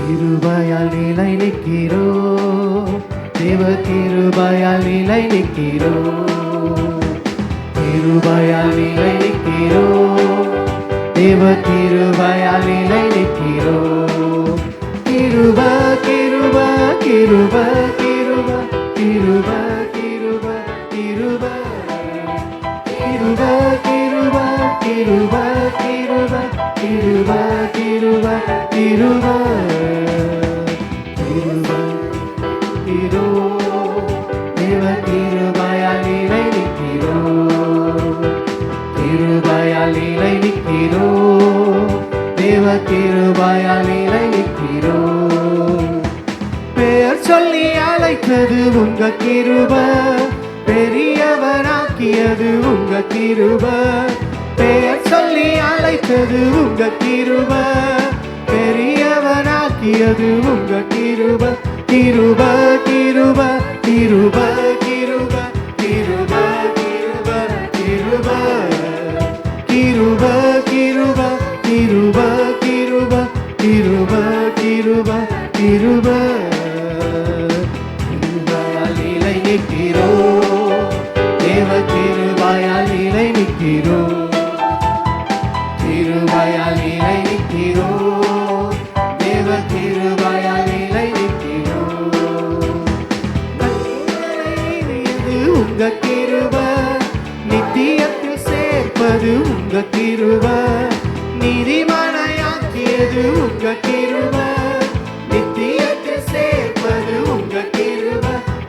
கிருபையால் நிலை நிற்கிறோம், தேவ கிருபையால் நிலை நிற்கிறோம், கிருபையால் நிலை நிற்கிறோம், தேவ கிருபையால் நிலை நிற்கிறோம். கிருப கிருப கிருப கிருப கிருப கிருப கிருப கிருப கிருப கிருப கிருப கிருப கிருப கிருப கிருப கிரோ தேவ கிருபையால் நிலை நிற்கிறோம், கிருபையால் நிலை நிற்கிறோம், தேவ கிருபையால் நிலை நிற்கிறோம். பெயர் சொல்லி அழைத்தது உங்க கிருப, பெரியவனாக்கியது உங்க கிருப. பெயர் சொல்லி அழைத்தது உங்க கிருப, பெரியவனாக்கியது உங்க கிருப. கிருப கிருப கிருப கிருப கிருப கிருப கிருப கிருப கிருப கிருப கிருப கிருப கிருப கிருப. கிருபையால் நிலை நிற்கிறோம், தேவ கிருபையால் நிலை நிற்கிறோம், கிருபையால் நிலை நிற்கிறோம், தேவ கிருபையால் நிலை நிற்கிறோம். உங்க கிருப, நித்தியத்தில் சேர்ப்பது உங்க கிருப, நீதிமானாக்கியது உங்க கிருப, நித்தியத்தில் சேர்ப்பது உங்க கிருப.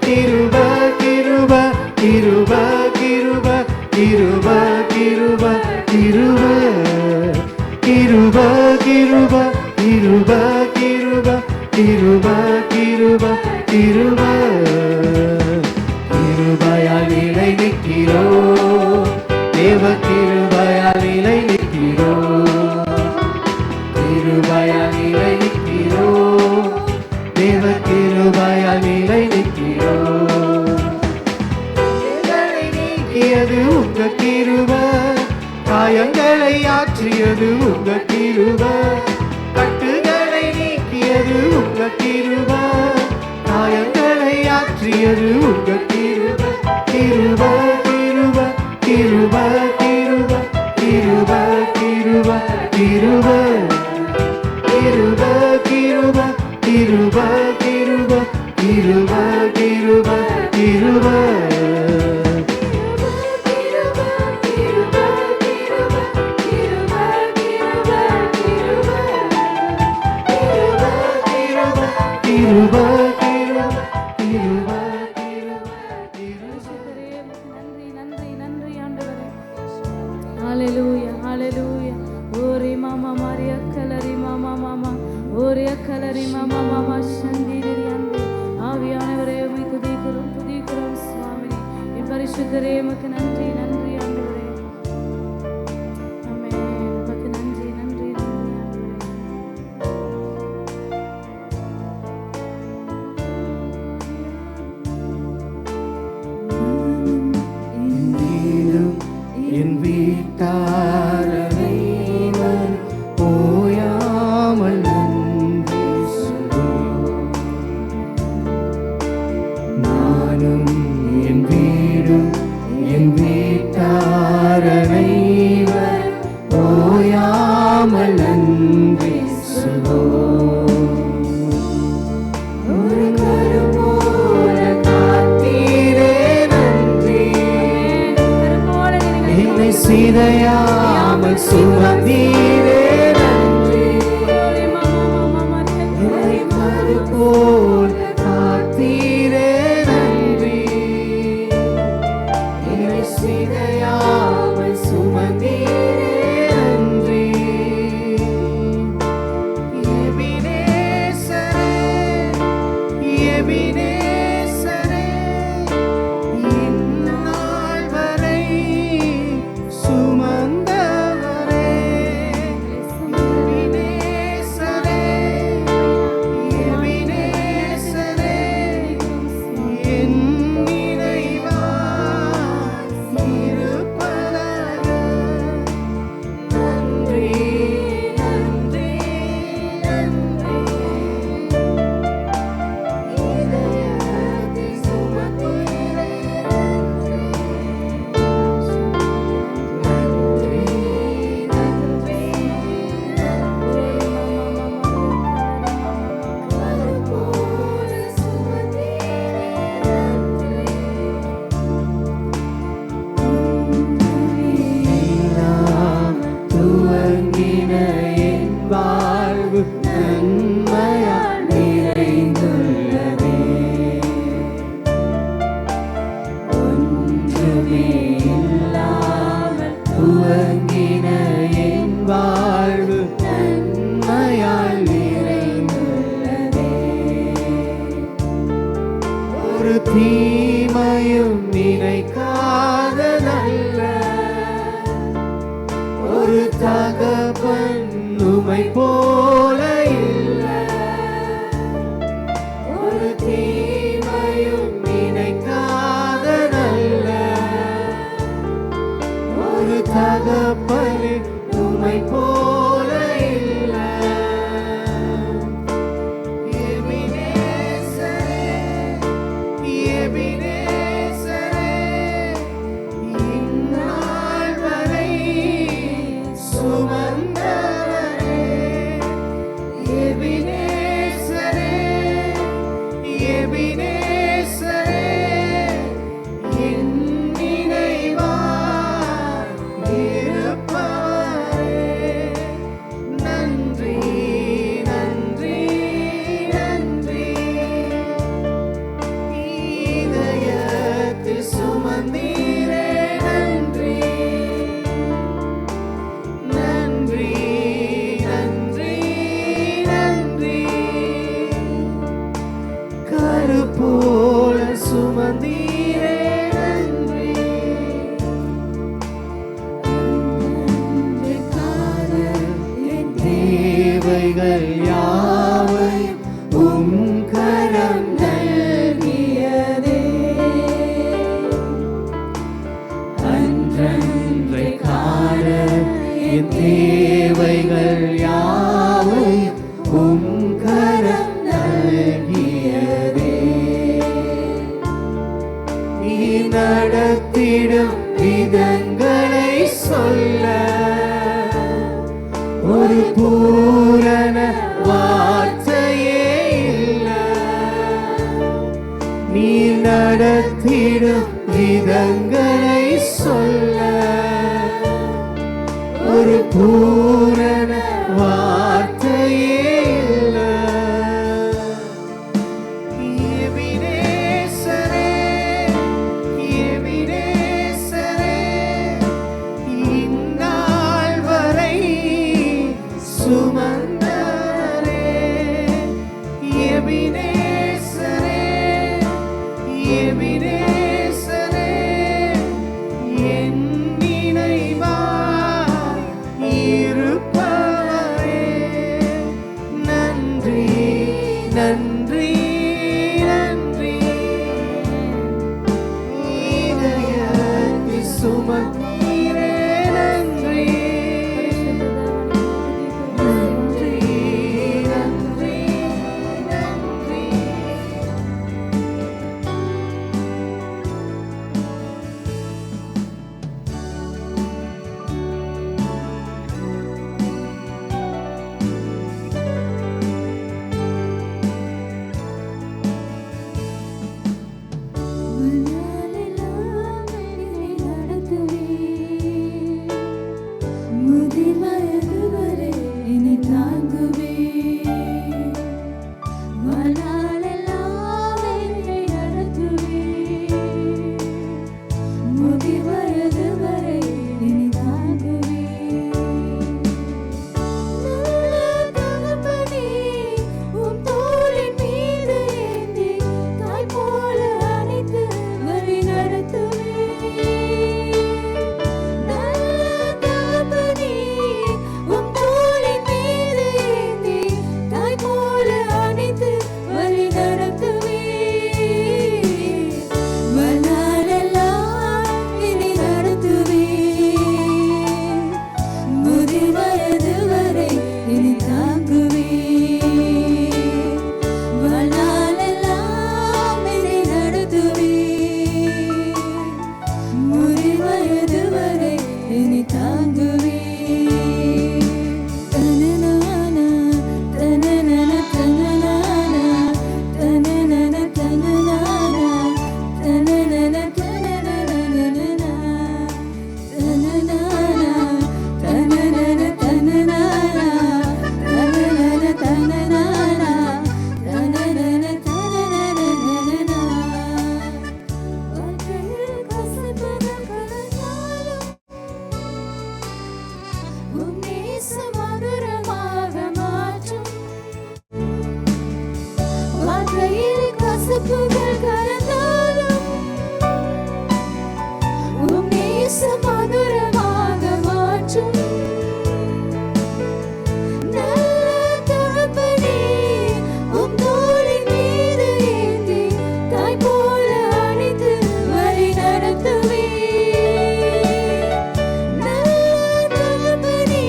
கிருப கிருப கிருப கிருப கிருப கிருப கிருப கிருப கிருப கிருப கிருப கிருப கிருப கிருப. கிருபையால் நிலை நிற்கிறோம், தேவ கிருபையால் நிலை நிற்கிறோம், கிருபையால் நிலை நிற்கிறோம், தேவ கிருபையால் நிலை நிற்கிறோம். நீக்கியது உங்க கிருப, காயங்களை ஆற்றியது உங்க கிருப, கட்டுகளை நீக்கியது உங்க கிருப, காயங்களை ஆற்றியது உங்க கிருப. கிருப கிருப கிருப கிருப கிருப கிருப கிருப கிருப கிருப கிருப கிருப கிருப கிருப கிருப. ஆவியானவரே உம்மை துதிக்கிறோம் துதிக்கிறோம் சுவாமி. என் பரிசுத்தரே உமக்கு நன்றி நன்றி ஆண்டவரே. ஆமென். உமக்கு நன்றி நன்றி நன்றி ஆண்டவரே. என் வீட்டாரை ஓயாமல் நன்றி சொல்லுவோம், நானும் என் வீடும் என் வீட்டாரை ஓயாமல் நன்றி சொல்லுவோம். ஒரு கரும்போல காத்தீரே நன்றி, என்னை சிதையாமல் சுமந்தீரே நன்றி, என்னை கரும்போல் காத்தீரே நன்றி, என்னை சிதையாமல் சுமந்தீரே நன்றி. எபினேசரே எபினேசரே, இந்நாள் வரை சுமந்தவரே, எபினேசரே எபினேசரே, நன்மையால் நிறைந்துள்ளதே. ஒன்றுமே இல்லாமல் துவங்கின என் வாழ்வு நன்மையால் நிறைந்துள்ளதே. ஒரு தீமையும் நினைக்காத நல்ல ஒரு தகப்பன் உம்மை போல இல்லை. ஒரு தீமையும் நினைக்காத நல்ல ஒரு தகப்பன் உம்மை போல இல்லை. எபினேசரே, எபினேசரே, இந்நாள் வரை சுமந்தவரே. எபினேசரே, எபினேசரே, என் நினைவாய் இருப்பவரே. நன்றி, நன்றி, நன்றி. இதயத்தில் சுமந்தீரே நன்றி. நன்றி, நன்றி, நன்றி. கருப்போல சுமந்தீரே நன்றி. அன்றைக்கான என் தேவைகள் யாவையும் உம் கரம் நல்கியதே. அன்றைக்கான என் தேவைகள் யாவையும் உம் கரம் நல்கியதே. நீ நடத்திடும் விதங்களை சொல்ல ஒரு பூரண வார்த்தையே இல்லை. நீ நடத்திடும் விதங்களை சொல்ல ஒரு பூரண வார்த்தையே இல்லை. எபினேசரே, எபினேசரே, இந்நாள் வரை சுமந்தவரே. எபினேசரே, எபினேசரே, என் நினைவாய் இருப்பவரே. நன்றி, நன்றி, நன்றி. இதயத்தில் சுமந்தீரே நன்றி. நன்றி, நன்றி, நன்றி. உறவுகள் கலந்தாலும் உம் நேசம் மதுரமாக மாற்றும் நல்ல தகப்பனே, உம் தோளின் மீது ஏந்தி தாய் போல அணைத்து வழி நடத்துவீர். நல்ல தகப்பனே,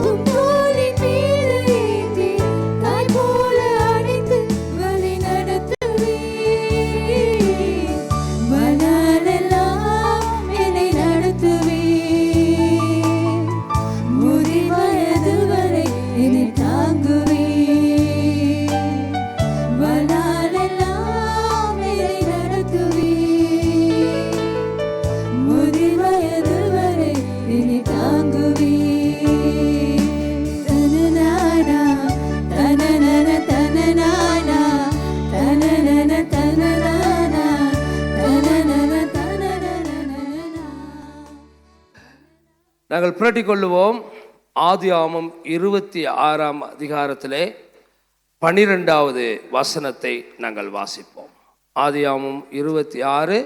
உம் தோளின் மீது ஏந்தி தாய் போல அணைத்து வழி நடத்துவீர். வாழ்நாளெல்லாம் என்னை நடத்துவீர். முதிர் வயது வரை என்னை தாங்குவீர். வாழ்நாளெல்லாம் என்னை நடத்துவீர். முதிர் வயது வரை என்னை தாங்குவீர். தனநானா தனனன தனநானா தனனன தனநானா தனனன தனனன. நாங்கள் புரட்டிக் கொள்ளுவோம். ஆதியாகமம் 26ஆம் அதிகாரத்திலே 12வது வசனத்தை நாங்கள் வாசிப்போம். ஆதியாகமம் 26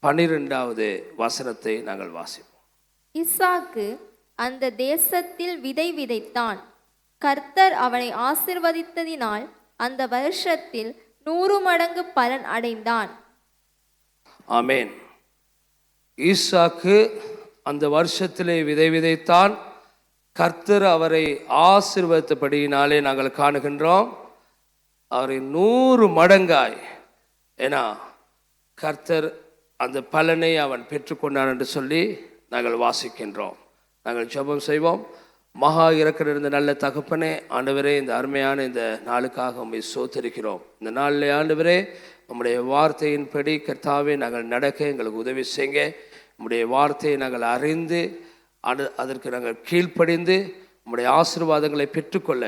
12வது வசனத்தை நாங்கள் வாசிப்போம். இசாக்கு அந்த தேசத்தில் விதை விதைத்தான். கர்த்தர் அவனை ஆசிர்வதித்ததினால் அந்த வருஷத்தில் 100 மடங்கு பலன் அடைந்தான். ஆமென். ஈசாக்கு அந்த வருஷத்திலே விதை விதைத்தான். கர்த்தர் அவரை ஆசீர்வதித்தபடியினாலே நாங்கள் காணுகின்றோம் அவரை 100 மடங்காய், ஏன்னா கர்த்தர் அந்த பலனை அவன் பெற்றுக்கொண்டான் என்று சொல்லி நாங்கள் வாசிக்கின்றோம். நாங்கள் ஜெபம் செய்வோம். மகா இரக்கம் இருந்த நல்ல தகப்பனே, ஆண்டவரே, இந்த அருமையான இந்த நாளுக்காக உம்மை ஸ்தோத்திரிக்கிறோம். இந்த நாளிலே ஆண்டவரே, உம்முடைய வார்த்தையின்படி கர்த்தாவே நாங்கள் நடக்க எங்களுக்கு உதவி செய்யுங்க. உம்முடைய வார்த்தையை நாங்கள் அறிந்து அதற்கு நாங்கள் கீழ்ப்படிந்து உம்முடைய ஆசீர்வாதங்களை பெற்றுக்கொள்ள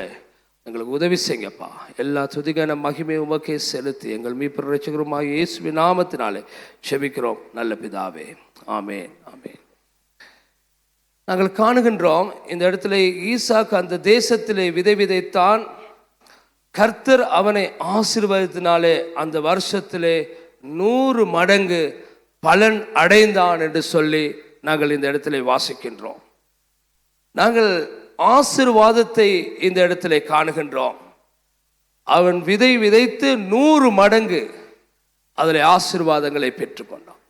எங்களுக்கு உதவி செய்யுங்கப்பா. எல்லா துதிக்கான மகிமை உமக்கே செலுத்தி எங்கள் மீட்பர் இரட்சகருமாகிய இயேசுவின் நாமத்தினாலே செபிக்கிறோம் நல்ல பிதாவே. ஆமென், ஆமென். நாங்கள் காணுகின்றோம் இந்த இடத்துல ஈசாக்கு அந்த தேசத்திலே விதை விதைத்தான். கர்த்தர் அவனை ஆசீர்வதித்தினாலே அந்த வருஷத்திலே 100 மடங்கு பலன் அடைந்தான் என்று சொல்லி நாங்கள் இந்த இடத்திலே வாசிக்கின்றோம். நாங்கள் ஆசீர்வாதத்தை இந்த இடத்திலே காணுகின்றோம். அவன் விதை விதைத்து 100 மடங்கு அதில் ஆசீர்வாதங்களை பெற்றுக்கொண்டான்.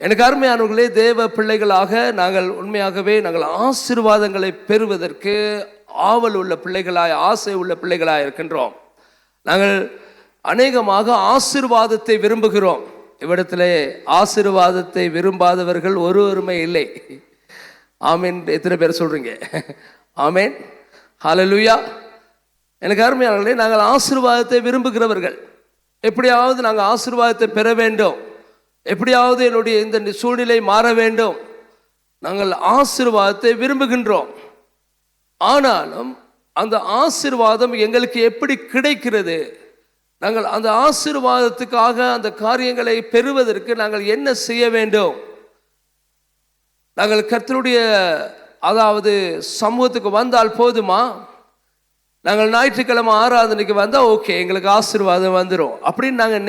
எனக்கு அருமையானவர்களே, தேவ பிள்ளைகளாக நாங்கள் உண்மையாகவே நாங்கள் ஆசீர்வாதங்களை பெறுவதற்கு ஆவல் உள்ள பிள்ளைகளாய், ஆசை உள்ள பிள்ளைகளாய் இருக்கின்றோம். நாங்கள் அநேகமாக ஆசீர்வாதத்தை விரும்புகிறோம். இவ்விடத்திலே ஆசீர்வாதத்தை விரும்பாதவர்கள் ஒருவருமே இல்லை. ஆமேன். எத்தனை பேர் சொல்றீங்க? ஆமேன், ஹல்லேலூயா. எனக்கு அருமையானவர்களே, நாங்கள் ஆசீர்வாதத்தை விரும்புகிறவர்கள். எப்படியாவது நாங்கள் ஆசீர்வாதத்தை பெற வேண்டும், எப்படியாவது என்னுடைய இந்த சூழ்நிலை மாற வேண்டும், நாங்கள் ஆசீர்வாதத்தை விரும்புகின்றோம். ஆனாலும் அந்த ஆசீர்வாதம் எங்களுக்கு எப்படி கிடைக்கிறது? நாங்கள் அந்த ஆசீர்வாதத்துக்காக அந்த காரியங்களை பெறுவதற்கு நாங்கள் என்ன செய்ய வேண்டும்? நாங்கள் கர்த்தருடைய அதாவது சமூகத்துக்கு வந்தால் போதுமா? நாங்கள் ஞாயிற்றுக்கிழமை ஆராதனைக்கு வந்தால் ஓகே, எங்களுக்கு ஆசீர்வாதம் வந்துடும் அப்படின்னு நாங்கள்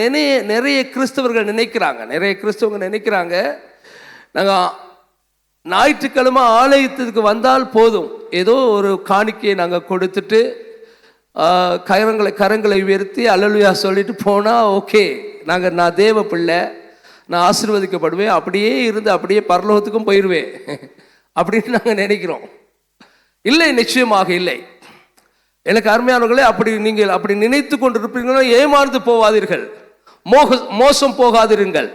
நிறைய கிறிஸ்தவர்கள் நினைக்கிறாங்க. நிறைய கிறிஸ்தவங்க நினைக்கிறாங்க நாங்கள் ஞாயிற்றுக்கிழமை ஆலயத்துக்கு வந்தால் போதும், ஏதோ ஒரு காணிக்கையை நாங்கள் கொடுத்துட்டு கரங்களை உயர்த்தி அல்லேலூயா சொல்லிட்டு போனால் ஓகே, நான் தேவ பிள்ளை, நான் ஆசீர்வதிக்கப்படுவேன், அப்படியே இருந்து அப்படியே பரலோகத்துக்கும் போயிடுவேன் அப்படின்னு நாங்கள் நினைக்கிறோம். இல்லை, நிச்சயமாக இல்லை. எனக்கு அருமையானவர்களே, நீங்கள் அப்படி நினைத்து கொண்டிருப்பீங்களோ ஏமாந்து போகாதீர்கள், மோசம் போகாதிருங்கள்.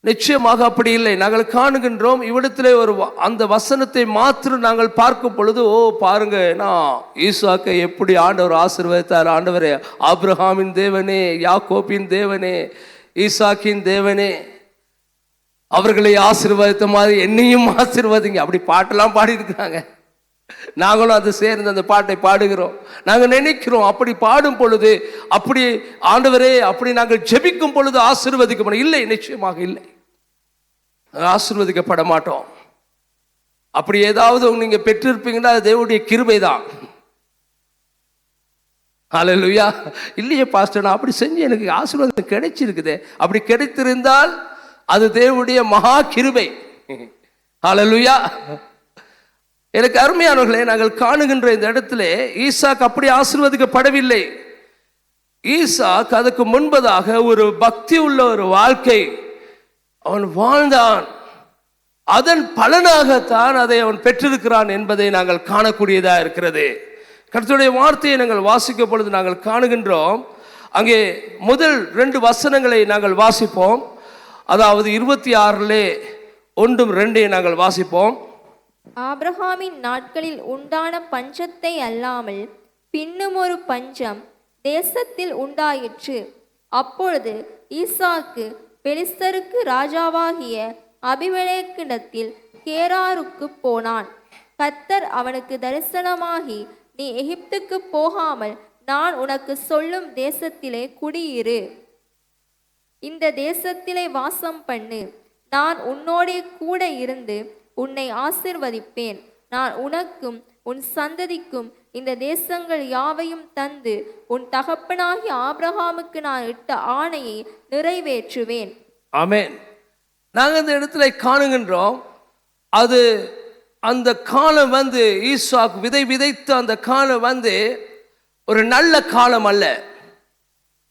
நிச்சயமாக அப்படி இல்லை. நாங்கள் காணுகின்றோம் இவ்விடத்திலே அந்த வசனத்தை மாத்திரம் நாங்கள் பார்க்கும் பொழுது, ஓ பாருங்க, நான் ஈசாக்கை எப்படி ஆண்டவர் ஆசீர்வதித்தார். ஆண்டவரே, ஆபிரகாமின் தேவனே, யாக்கோபின் தேவனே, ஈசாக்கின் தேவனே, அவர்களை ஆசீர்வதித்த மாதிரி என்னையும் ஆசீர்வதிங்க, அப்படி பாட்டெல்லாம் பாடியிருக்கிறாங்க. நாங்களும் அது சேர்ந்து அந்த பாட்டை பாடுகிறோம். நாங்கள் நினைக்கிறோம் அப்படி பாடும் பொழுது, அப்படி ஆண்டவரே அப்படி நாங்கள் ஜெபிக்கும் பொழுது ஆசீர்வதிக்கப்படும். இல்லை, நிச்சயமாக இல்லை, ஆசீர்வதிக்கப்பட மாட்டோம். அப்படி ஏதாவது நீங்க பெற்றிருப்பீங்கன்னா அது தேவனுடைய கிருபை தான். ஹல்லேலூயா. இல்லையே பாஸ்டர், நான் அப்படி செஞ்சு எனக்கு ஆசீர்வாதம் கிடைச்சிருக்குதே. அப்படி கிடைத்திருந்தால் அது தேவனுடைய மகா கிருபை. ஹல்லேலூயா. எனக்கு அருமையானவர்களே, நாங்கள் காணுகின்ற இந்த இடத்துல ஈசாக்கு அப்படி ஆசீர்வதிக்கப்படவில்லை. ஈசாக்கு அதுக்கு முன்பதாக ஒரு பக்தி உள்ள ஒரு வாழ்க்கை அவன் வாழ்ந்தான். அதன் பலனாகத்தான் அதை அவன் பெற்றிருக்கிறான் என்பதை நாங்கள் காணக்கூடியதாக இருக்கிறது. கர்த்தருடைய வார்த்தையை நாங்கள் வாசிக்கும் பொழுது நாங்கள் காணுகின்றோம். அங்கே முதல் 2 வசனங்களை நாங்கள் வாசிப்போம். அதாவது 26 1 2 நாங்கள் வாசிப்போம். ஆபிரகாமின் நாட்களில் உண்டான பஞ்சத்தை அல்லாமல் பின்னும் ஒரு பஞ்சம் தேசத்தில் உண்டாயிற்று. அப்பொழுது ஈசாக்கு பெலிஸ்தருக்கு ராஜாவாகிய அபிமெலேக்கிடத்தில் கேராருக்கு போனான். கர்த்தர் அவனுக்கு தரிசனமாகி, நீ எகிப்துக்கு போகாமல் நான் உனக்கு சொல்லும் தேசத்திலே குடியிரு, இந்த தேசத்திலே வாசம் பண்ணு, நான் உன்னோடே கூட இருந்து உன்னை ஆசிர்வதிப்பேன், நான் உனக்கும் உன் சந்ததிக்கும் இந்த தேசங்கள் யாவையும் தந்து உன் தகப்பனாகிய ஆபிரகாமுக்கு நான் இட்ட ஆணையை நிறைவேற்றுவேன். ஆமென். நாங்கள் இந்த இடத்துல காணுகின்றோம், அது அந்த காலம் வந்து ஈசாக்கு விதை விதைத்த அந்த காலம் வந்து ஒரு நல்ல காலம் அல்ல.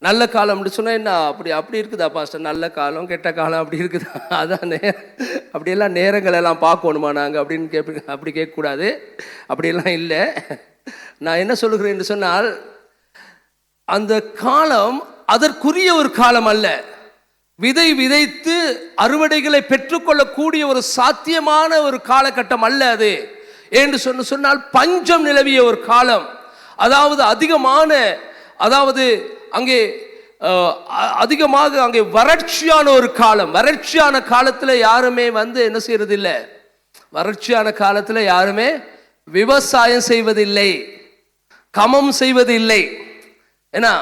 நல்ல காலம்னு சொன்னால் என்ன, அப்படி இருக்குதா பாஸ்டர்? நல்ல காலம் கெட்ட காலம் அப்படி இருக்குதா? அதான் அப்படியெல்லாம் நேரங்கள் எல்லாம் பார்க்கணுமா நாங்கள் அப்படின்னு அப்படி கேட்கக்கூடாது. அப்படியெல்லாம் இல்லை. நான் என்ன சொல்லுகிறேன் சொன்னால், அந்த காலம் அதற்குரிய ஒரு காலம் அல்ல. விதை விதைத்து அறுவடைகளை பெற்றுக்கொள்ளக்கூடிய ஒரு சாத்தியமான ஒரு காலகட்டம் அல்ல அது. என்று சொன்னால் பஞ்சம் நிலவிய ஒரு காலம். அதாவது அங்கே அதிகமாக அங்கே வறட்சியான ஒரு காலம். வறட்சியான காலத்தில் யாருமே வந்து என்ன செய்யறதில்லை, வறட்சியான காலத்தில் யாருமே விவசாயம் செய்வதில்லை, கமம் செய்வதில்லை. ஏன்னா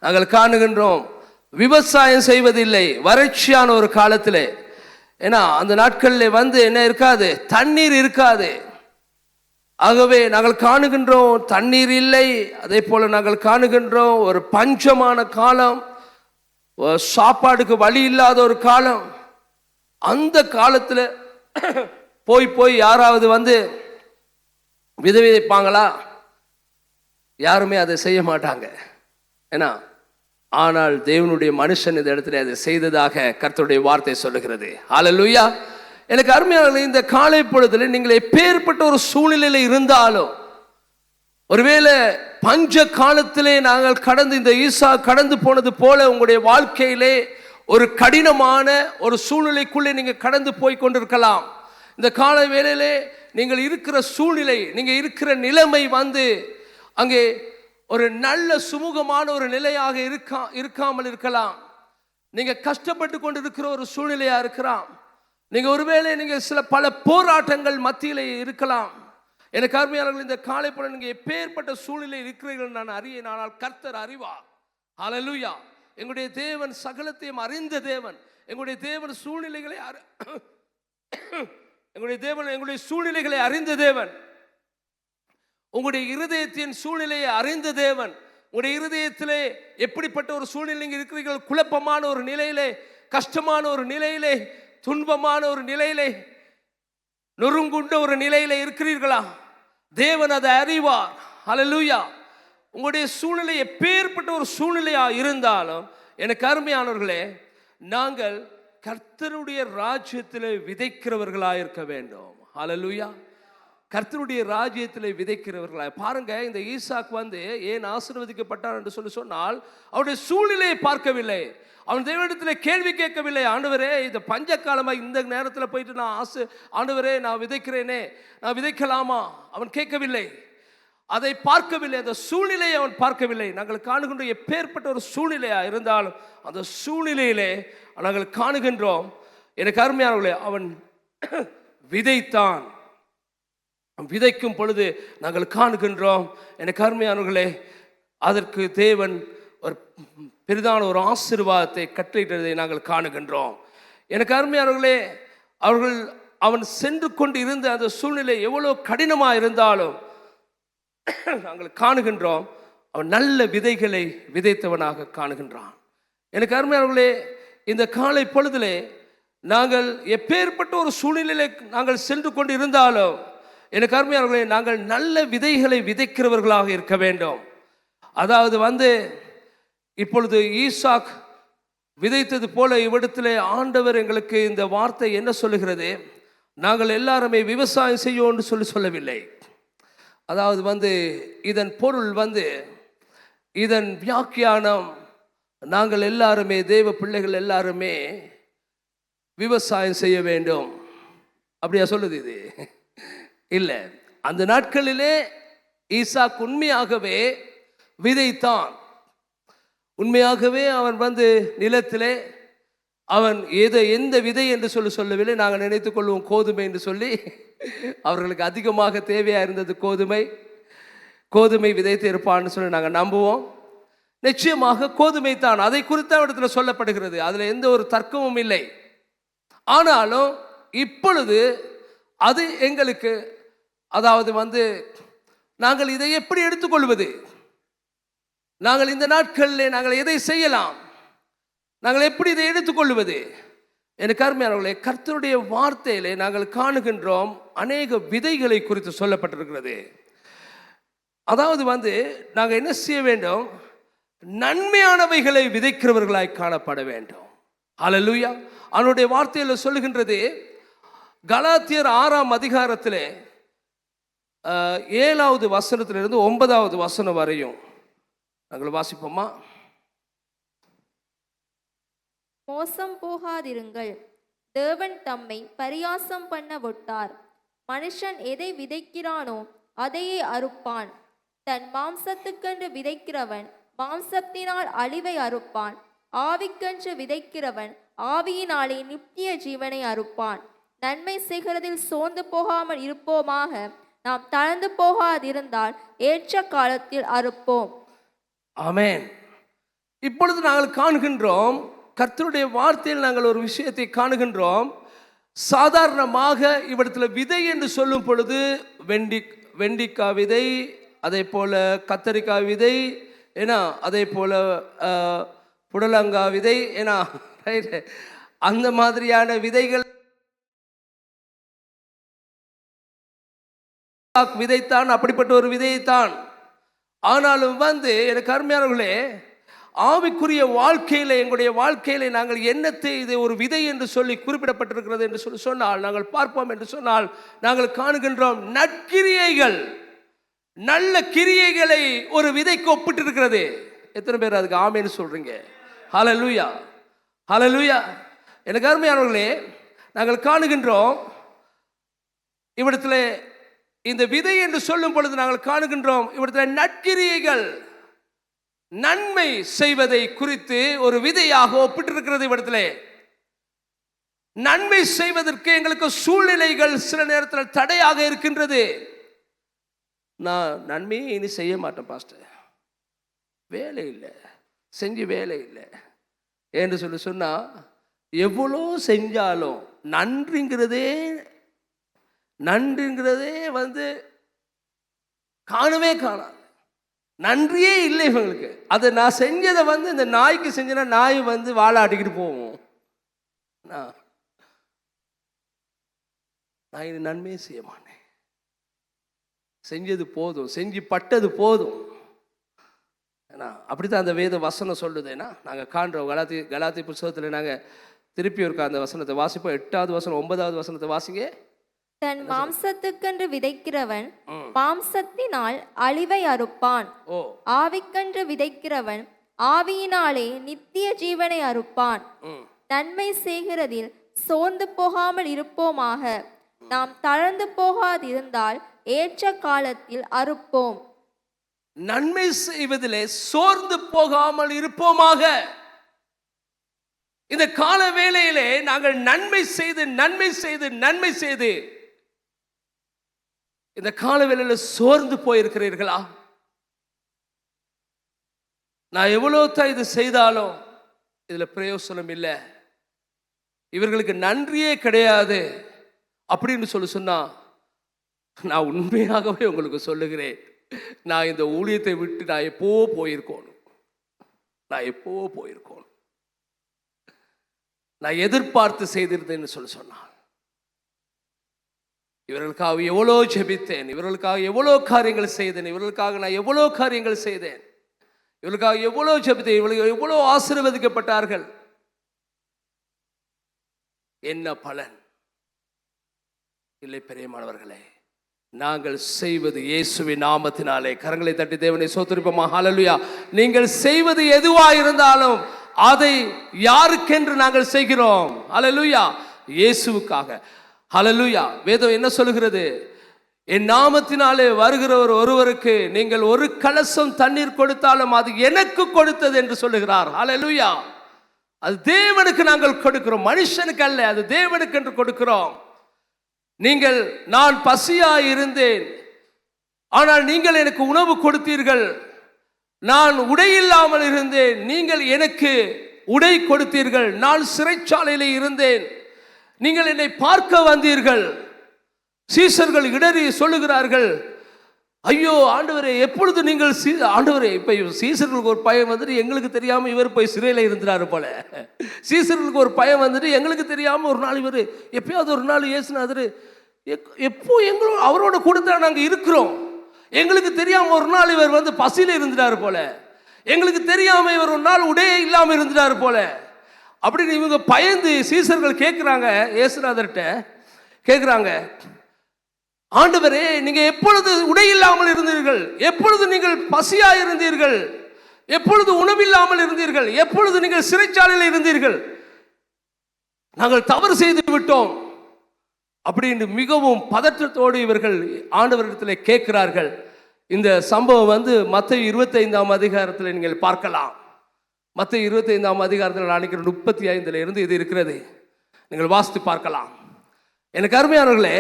நாங்கள் காணுகின்றோம், விவசாயம் செய்வதில்லை வறட்சியான ஒரு காலத்தில். ஏன்னா அந்த நாட்களில் வந்து என்ன இருக்காது, தண்ணீர் இருக்காது. ஆகவே நாங்கள் காணுகின்றோம் தண்ணீர் இல்லை. அதே போல நாங்கள் காணுகின்றோம் ஒரு பஞ்சமான காலம், சாப்பாடுக்கு வழி இல்லாத ஒரு காலம். அந்த காலத்தில் போய் யாராவது வந்து விதை விதைப்பாங்களா? யாருமே அதை செய்ய மாட்டாங்க. ஏன்னா ஆனால் தேவனுடைய மனுஷன் இந்த இடத்துல அதை செய்ததாக கர்த்தருடைய வார்த்தை சொல்லுகிறது. ஹல்லேலூயா. எனக்கு அருமையான இந்த காலை பொழுதுல நீங்கள் எப்பேற்பட்ட ஒரு சூழ்நிலையில இருந்தாலும், ஒருவேளை பஞ்ச காலத்திலே நாங்கள் இந்த ஈசா கடந்து போனது போல உங்களுடைய வாழ்க்கையிலே ஒரு கடினமான ஒரு சூழ்நிலைக்குள்ளே நீங்கள் கடந்து போய் கொண்டிருக்கலாம். இந்த கால வேளையிலே நீங்கள் இருக்கிற சூழ்நிலை, நீங்கள் இருக்கிற நிலைமை வந்து அங்கே ஒரு நல்ல சுமூகமான ஒரு நிலையாக இருக்காமல் இருக்கலாம். நீங்க கஷ்டப்பட்டு கொண்டு இருக்கிற ஒரு சூழ்நிலையா இருக்கலாம். நீங்க ஒருவேளை நீங்க பல போராட்டங்கள் மத்தியிலே இருக்கலாம். எனக்கு அருமையானவர்கள், இந்த காலை போல நீங்க எப்பேற்பட்ட சூழ்நிலை இருக்கிறீர்கள் நான் அறியேன், ஆனால் கர்த்தர் அறிவார். ஹல்லேலூயா. எங்களுடைய தேவன் சகலத்தையும் அறிந்த தேவன். எங்களுடைய தேவன் எங்களுடைய சூழ்நிலைகளை அறிந்த தேவன். உங்களுடைய இருதயத்தின் சூழ்நிலையை அறிந்த தேவன். உங்களுடைய இருதயத்திலே எப்படிப்பட்ட ஒரு சூழ்நிலை இருக்கிறீர்கள்? குழப்பமான ஒரு நிலையிலே, கஷ்டமான ஒரு நிலையிலே, துன்பமான ஒரு நிலையிலே, நொறுங்குண்ட ஒரு நிலையிலே இருக்கிறீர்களா? தேவன் அதை அறிவார். ஹல்லேலூயா. உங்களுடைய சூழ்நிலை எப்பேற்பட்ட ஒரு சூழ்நிலையா இருந்தாலும், எனக்கு அருமையானவர்களே, நாங்கள் கர்த்தருடைய ராஜ்யத்திலே விதைக்கிறவர்களாக இருக்க வேண்டும். ஹல்லேலூயா. கர்த்தருடைய ராஜ்யத்திலே விதைக்கிறவர்களாக பாருங்க. இந்த ஈசாக்கு வந்து ஏன் ஆசீர்வதிக்கப்பட்டான் என்று சொன்னால், அவருடைய சூழ்நிலையை பார்க்கவில்லை. அவன் தேவனிடத்தில் கேள்வி கேட்கவில்லை. ஆண்டவரே, இந்த பஞ்ச காலமாக இந்த நேரத்தில் போயிட்டு ஆண்டவரே நான் விதைக்கிறேனே, நான் விதைக்கலாமா? அவன் கேட்கவில்லை, அதை பார்க்கவில்லை, அந்த சூழ்நிலையை அவன் பார்க்கவில்லை. நாங்கள் காணுகின்ற எப்பேற்பட்ட ஒரு சூழ்நிலையா இருந்தாலும் அந்த சூழ்நிலையிலே நாங்கள் காணுகின்றோம். எனக்கு அருமையானவர்களே, அவன் விதைத்தான். விதைக்கும் பொழுது நாங்கள் காணுகின்றோம், எனக்கு அருமையானவர்களே, அதற்கு தேவன் ஒரு பெரிதான ஒரு ஆசீர்வாதத்தை கட்டளையிட்டதை நாங்கள் காணுகின்றோம். எனக்கு அருமையானவர்களே, அவன் சென்று கொண்டு இருந்த அந்த சூழ்நிலை எவ்வளவு கடினமாக இருந்தாலும் நாங்கள் காணுகின்றோம், அவன் நல்ல விதைகளை விதைத்தவனாக காணுகின்றான். எனக்கு அருமையானவர்களே, இந்த காலை பொழுதிலே நாங்கள் எப்பேற்பட்ட ஒரு சூழ்நிலையிலே நாங்கள் சென்று கொண்டு இருந்தாலும் எனக்கு அருமையானவர்களே, நாங்கள் நல்ல விதைகளை விதைக்கிறவர்களாக இருக்க வேண்டும். அதாவது இப்பொழுது ஈசாக் விதைத்தது போல இவ்விடத்திலே ஆண்டவர் எங்களுக்கு இந்த வார்த்தை என்ன சொல்லுகிறது? நாங்கள் எல்லாருமே விவசாயம் செய்யோன்னு சொல்லவில்லை. அதாவது இதன் பொருள் இதன் வியாக்கியானம், நாங்கள் எல்லாருமே தேவ பிள்ளைகள் எல்லாருமே விவசாயம் செய்ய வேண்டும் அப்படியா சொல்லுது? இது இல்லை. அந்த நாட்களிலே ஈசாக் உண்மையாகவே விதைத்தான். உண்மையாகவே அவன் நிலத்திலே அவன் எந்த விதை என்று சொல்லவில்லை. நாங்கள் நினைத்துக் கொள்வோம் கோதுமை என்று சொல்லி. அவர்களுக்கு அதிகமாக தேவையாக இருந்தது கோதுமை விதைத்து இருப்பான்னு சொல்லி நாங்கள் நம்புவோம். நிச்சயமாக கோதுமை தான், அதை குறித்த இடத்துல சொல்லப்படுகிறது. அதில் எந்த ஒரு தர்க்கமும் இல்லை. ஆனாலும் இப்பொழுது அது எங்களுக்கு அதாவது நாங்கள் இதை எப்படி எடுத்துக்கொள்வது? நாங்கள் இந்த நாட்களில் நாங்கள் எதை செய்யலாம்? நாங்கள் எப்படி இதை எடுத்துக்கொள்வது? எனக்கு அருமையானவர்களே, கர்த்தருடைய வார்த்தையிலே நாங்கள் காணுகின்றோம் அநேக விதைகளை குறித்து சொல்லப்பட்டிருக்கிறது. அதாவது நாங்கள் என்ன செய்ய வேண்டும்? நன்மையானவைகளை விதைக்கிறவர்களாய் காணப்பட வேண்டும். ஹல்லேலூயா. அவனுடைய வார்த்தையில் சொல்லுகின்றது, கலாத்தியர் 6ஆம் அதிகாரத்திலே 7வது வசனத்திலிருந்து 9வது வசனம் வரையும் நாங்கள் வாசிப்போமா? மோசம் போகாதிருங்கள், தேவன் தம்மை பரியாசம் பண்ண ஒட்டார். மனுஷன் எதை விதைக்கிறானோ அதையே அறுப்பான். தன் மாம்சத்துக்கென்று விதைக்கிறவன் மாம்சத்தினால் அழிவை அறுப்பான். ஆவிக்கென்று விதைக்கிறவன் ஆவியினாலே நித்திய ஜீவனை அறுப்பான். நன்மை செய்கிறதில் சோர்ந்து போகாமல் இருப்போமாக. நாம் தளர்ந்து போகாதிருந்தால் ஏற்ற காலத்தில் அறுப்போம். ஆமென். இப்பொழுது நாங்கள் காணுகின்றோம், கர்த்தருடைய வார்த்தையில் நாங்கள் ஒரு விஷயத்தை காணுகின்றோம். சாதாரணமாக இவ்விடத்தில் விதை என்று சொல்லும் பொழுது வெண்டிக்காய் விதை, அதே போல கத்தரிக்காய் விதை, ஏன்னா அதே போல புடலங்காய் விதை, ஏன்னா அந்த மாதிரியான விதைகள் விதைத்தான், அப்படிப்பட்ட ஒரு விதைத்தான். ஆனாலும் எனக்கு அருமையானவர்களே, ஆவிக்குரிய வாழ்க்கையில எங்களுடைய வாழ்க்கையில நாங்கள் என்னத்தை இதை ஒரு விதை என்று சொல்லி குறிப்பிடப்பட்டிருக்கிறது என்று சொன்னால் நாங்கள் பார்ப்போம் என்று சொன்னால் நாங்கள் காணுகின்றோம் நற்கிரியைகள், நல்ல கிரியைகளை ஒரு விதைக்கு ஒப்பிட்டிருக்கிறது. எத்தனை பேர் அதுக்கு ஆமென்னு சொல்றீங்க? ஹல்லேலூயா, ஹல்லேலூயா. எனக்கு அருமையானவர்களே, நாங்கள் காணுகின்றோம் இவ்விடத்தில் இந்த விதை என்று சொல்லும் பொழுது நாங்கள் காணுகின்றோம் இவ்விடத்தில் நற்கிரியைகள், நன்மை செய்வதை குறித்து ஒரு விதையாக ஒப்பிட்டிருக்கிறது. இவ்விடத்தில் நன்மை செய்வதற்கு எங்களுக்கு சூழ்நிலைகள் சில நேரத்தில் தடையாக இருக்கின்றது. நான் நன்மையை இனி செய்ய மாட்டேன் பாஸ்டர், வேலை இல்லை, செஞ்சு வேலை இல்லை என்று சொன்னா எவ்வளோ செஞ்சாலும் நன்றிங்கிறதே காணவே காணாது. நன்றியே இல்லை இவங்களுக்கு. அதை நான் செஞ்சதை இந்த நாய்க்கு செஞ்சேன்னா நாய் வாழாட்டிக்கிட்டு போவோம். நான் இது நன்மையே செய்ய மாட்டேன், செஞ்சது போதும், செஞ்சு பட்டது போதும். ஏன்னா அப்படித்தான் அந்த வேத வசனம் சொல்லுதுன்னா நாங்கள் காண்றோம். கலாத்தி புத்தகத்தில் நாங்கள் திருப்பி இருக்க அந்த வசனத்தை வாசிப்போம். 8வது வசனம் 9வது வசனத்தை வாசிங்க. தன் மாம்சத்துக்கென்று விதைக்கிறவன் மாம்சத்தினால் அழிவை அறுப்பான். ஆவிக்கென்று விதைக்கிறவன் ஆவியினாலே நித்திய ஜீவனை அறுப்பான். நன்மை செய்கிறதில் சோர்ந்து போகாமல் இருப்போமாக. நாம் தளர்ந்து போகாதிருந்தால் ஏற்ற காலத்தில் அறுப்போம். நன்மை செய்வதிலே சோர்ந்து போகாமல் இருப்போமாக. இந்த கால வேளையிலே நாங்கள் நன்மை செய்து இந்த கால வேளையில சோர்ந்து போயிருக்கிறீர்களா? நான் எவ்வளோ தான் இது செய்தாலும் இதுல பிரயோசனம் இல்லை, இவர்களுக்கு நன்றியே கிடையாது அப்படின்னு சொன்னா நான் உண்மையாகவே உங்களுக்கு சொல்லுகிறேன், நான் இந்த ஊழியத்தை விட்டு நான் எப்போ போயிருக்கோணும், நான் எதிர்பார்த்து செய்திருந்தேன்னு சொன்னான். இவர்களுக்காக எவ்வளோ ஜெபித்தேன், இவர்களுக்காக எவ்வளோ காரியங்கள் செய்தேன், இவர்களுக்காக நான் எவ்வளோ காரியங்கள் செய்தேன், இவர்களுக்காக எவ்வளோ ஜெபித்தேன், இவர்கள் எவ்வளோ ஆசீர்வதிக்கப்பட்டார்கள். என்ன பலன்? இல்லை பிரியமானவர்களே, நாங்கள் செய்வது இயேசுவின் நாமத்தினாலே. கரங்களை தட்டி தேவனை ஸ்தோத்திரிப்போமா. ஹல்லேலூயா. நீங்கள் செய்வது எதுவா இருந்தாலும் அதை யாருக்கென்று நாங்கள் செய்கிறோம்? ஹல்லேலூயா. இயேசுவுக்காக. ஹல்லேலூயா. வேதம் என்ன சொல்கிறது? என் நாமத்தினாலே வருகிறவர் ஒருவருக்கு நீங்கள் ஒரு கலசம் தண்ணீர் கொடுத்தாலும் அது எனக்கு கொடுத்தது என்று சொல்லுகிறார். ஹல்லேலூயா. அது தேவனுக்கு நாங்கள் கொடுக்கிறோம், மனுஷனுக்கு அல்ல, அது தேவனுக்கு என்று கொடுக்கிறோம். நீங்கள், நான் பசியாய் இருந்தேன் ஆனால் நீங்கள் எனக்கு உணவு கொடுத்தீர்கள், நான் உடை இல்லாமல் இருந்தேன் நீங்கள் எனக்கு உடை கொடுத்தீர்கள், நான் சிறைச்சாலையில் இருந்தேன் நீங்கள் என்னை பார்க்க வந்தீர்கள். சீசர்கள் இடறி சொல்லுகிறார்கள், ஐயோ ஆண்டவரே எப்பொழுது நீங்கள் ஆண்டவரே. இப்போ சீசர்களுக்கு ஒரு பயம் வந்துட்டு எங்களுக்கு தெரியாமல் இவர் போய் சிறையில் இருந்தாரு போல. சீசர்களுக்கு ஒரு பயம் வந்துட்டு எங்களுக்கு தெரியாமல் ஒரு நாள் இவர் எப்பயாவது ஒரு நாள் இயேசுநாதர் எப்போ அவரோட கூட தான் நாங்கள் இருக்கிறோம், எங்களுக்கு தெரியாமல் ஒரு நாள் இவர் வந்து பசியில் இருந்துட்டாரு போல, எங்களுக்கு தெரியாமல் இவர் ஒரு நாள் உடையே இல்லாமல் இருந்துட்டாரு போல அப்படின்னு இவங்க பயந்து சீசர்கள் கேட்குறாங்க. இயேசுநாதர்கிட்ட கேட்குறாங்க, ஆண்டவரே நீங்க எப்பொழுது உடை இல்லாமல் இருந்தீர்கள், எப்பொழுது நீங்கள் பசியாக இருந்தீர்கள், எப்பொழுது உணவில்லாமல் இருந்தீர்கள், எப்பொழுது நீங்கள் சிறைச்சாலையில் இருந்தீர்கள், நாங்கள் தவறு செய்து விட்டோம் அப்படின்னு மிகவும் பதற்றத்தோடு இவர்கள் ஆண்டவரிடத்தில் கேட்கிறார்கள். இந்த சம்பவம் வந்து மத்தேயு 25ஆம் அதிகாரத்தில் நீங்கள் பார்க்கலாம். மத்தேயு 25ஆம் அதிகாரத்தில் நான் நினைக்கிறேன் 35 இருந்து இது இருக்கிறது, நீங்கள் வாசித்து பார்க்கலாம். எனக்கு அருமையானவர்களே,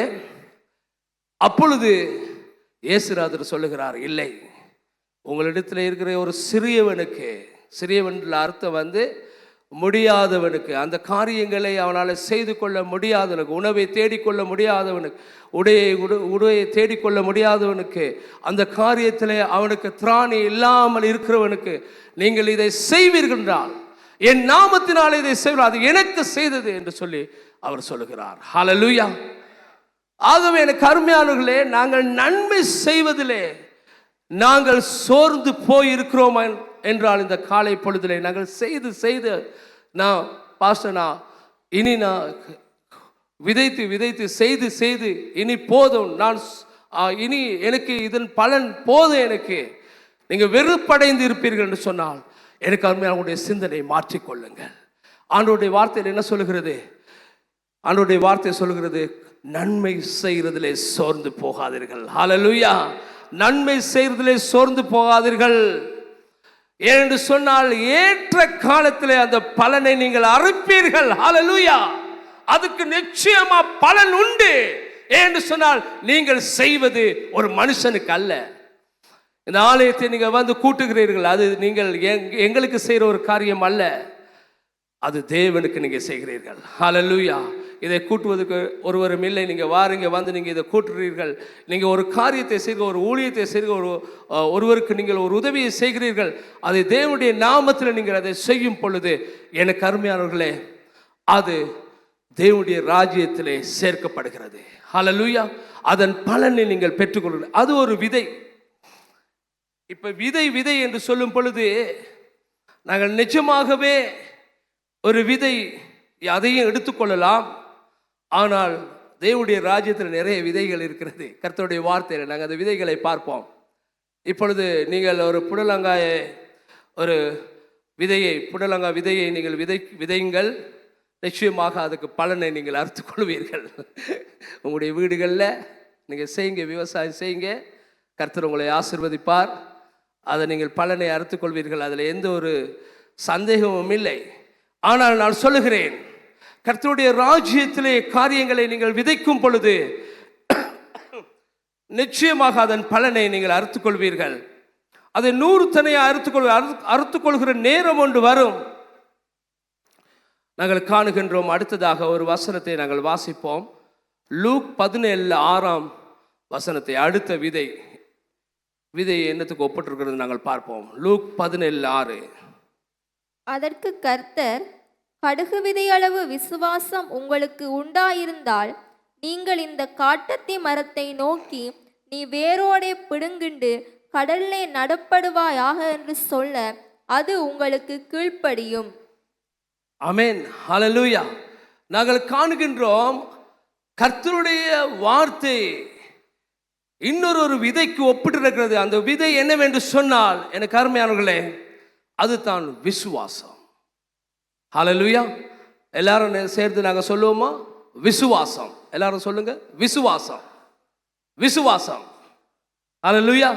அப்பொழுது இயேசுநாதர் சொல்லுகிறார், இல்லை, உங்களிடத்தில் இருக்கிற ஒரு சிறியவனுக்கு, சிறியவன் அர்த்தம் வந்து முடியாதவனுக்கு, அந்த காரியங்களை அவனால் செய்து கொள்ள முடியாதவனுக்கு, உணவை தேடிக்கொள்ள முடியாதவனுக்கு, உடையை தேடிக்கொள்ள முடியாதவனுக்கு, அந்த காரியத்தில் அவனுக்கு திராணி இல்லாமல் இருக்கிறவனுக்கு நீங்கள் இதை செய்வீர்கள் என்றால் என் நாமத்தினால் இதை செய்வார், அது எனக்கு செய்தது என்று சொல்லி அவர் சொல்லுகிறார். ஹல்லேலூயா. ஆகவே எனக்கு அருமையானவர்களே, நாங்கள் நன்மை செய்வதிலே நாங்கள் சோர்ந்து போயிருக்கிறோம் என்றால் இந்த காலை பொழுதிலே நாங்கள் செய்து நான் பாஸ்டர், நான் இனி நான் விதைத்து செய்து இனி போதும், நான் இனி எனக்கு இதன் பலன் போதும், எனக்கு நீங்கள் வெறுப்படைந்து இருப்பீர்கள் என்று சொன்னால் எனக்கு அருமையானவருடைய சிந்தனை மாற்றிக்கொள்ளுங்கள். ஆண்டவருடைய வார்த்தையில் என்ன சொல்லுகிறது? ஆண்டவருடைய வார்த்தை சொல்லுகிறது, நன்மை செய்கிறதிலே சோர்ந்து போகாதீர்கள். ஹல்லேலூயா. நன்மை செய்கிறதிலே சோர்ந்து போகாதீர்கள். ஏனென்று சொன்னால் ஏற்ற காலத்திலே அந்த பலனை நீங்கள் அறுப்பீர்கள். ஹல்லேலூயா. அதுக்கு நிச்சயமா பலன் உண்டு. ஏனென்று சொன்னால் நீங்கள் செய்வது ஒரு மனுஷனுக்கு அல்ல. இந்த ஆலயத்தை நீங்கள் வந்து கூட்டுகிறீர்கள், அது நீங்கள் எங்களுக்கு செய்கிற ஒரு காரியம் அல்ல, அது தேவனுக்கு நீங்கள் செய்கிறீர்கள். ஹல்லேலூயா. இதை கூட்டுவதற்கு ஒருவரும் இல்லை. நீங்கள் வாருங்க, வந்து நீங்கள் இதை கூட்டுறீர்கள். நீங்கள் ஒரு காரியத்தை செய்கிற, ஒரு ஊழியத்தை செய்கிற, ஒருவருக்கு நீங்கள் ஒரு உதவியை செய்கிறீர்கள், அதை தேவனுடைய நாமத்தில் நீங்கள் அதை செய்யும் பொழுது எனக்கு அருமையானவர்களே, அது தேவனுடைய ராஜ்யத்திலே சேர்க்கப்படுகிறது. ஹல்லேலூயா. அதன் பலனை நீங்கள் பெற்றுக்கொள்ளுங்கள். அது ஒரு விதை. இப்போ விதை என்று சொல்லும் பொழுது நாங்கள் நிஜமாகவே ஒரு விதை அதையும் எடுத்துக்கொள்ளலாம். ஆனால் தேவனுடைய ராஜ்யத்தில் நிறைய விதைகள் இருக்கிறது. கர்த்தருடைய வார்த்தையில் நாங்கள் அந்த விதைகளை பார்ப்போம். இப்பொழுது நீங்கள் ஒரு புடலங்காயை, ஒரு புடலங்காய் விதையை நீங்கள் விதையுங்கள், நிச்சயமாக அதுக்கு பலனை நீங்கள் அறுத்துக்கொள்வீர்கள். உங்களுடைய வீடுகளில் நீங்கள் செய்யுங்க, விவசாயம் செய்யுங்க, கர்த்தர் உங்களை ஆசீர்வதிப்பார். அதை நீங்கள் பலனை அறுத்துக்கொள்வீர்கள், அதில் எந்த ஒரு சந்தேகமும் இல்லை. ஆனால் நான் சொல்லுகிறேன், கர்த்தருடைய ராஜ்யத்திலே காரியங்களை நீங்கள் விதைக்கும் பொழுது நிச்சயமாக அதன் பலனை நீங்கள் அறுத்துக்கொள்வீர்கள். அதை 100 தனையாக அறுத்துக்கொள்கிற நேரம் ஒன்று வரும். நாங்கள் காணுகின்றோம். அடுத்ததாக ஒரு வசனத்தை நாங்கள் வாசிப்போம். லூக் 17:6 அடுத்த விதை. விதை என்னத்துக்கு ஒப்பிட்டிருக்கிறது நாங்கள் பார்ப்போம். லூக் 17:6. அதற்கு கர்த்தர், கடுகு விதையளவு விசுவாசம் உங்களுக்கு உண்டாயிருந்தால் நீங்கள் இந்த காட்டத்தி மரத்தை நோக்கி, நீ வேரோடே பிடுங்கிண்டு கடல்லே நடப்படுவாயாக என்று சொல்ல அது உங்களுக்கு கீழ்ப்படியும். ஆமென், ஹல்லேலூயா. நாங்கள் காணுகின்றோம் கர்த்தருடைய வார்த்தை இன்னொரு விதைக்கு ஒப்பிட்டிருக்கிறது. அந்த விதை என்னவென்று சொன்னால், எனக்கு அருமையானவர்களே, அதுதான் விசுவாசம். ஹல்லேலூயா. எல்லாரும் சேர்ந்து நாங்கள் சொல்லுவோமா? விசுவாசம். எல்லாரும் சொல்லுங்க, விசுவாசம், விசுவாசம். ஹல்லேலூயா.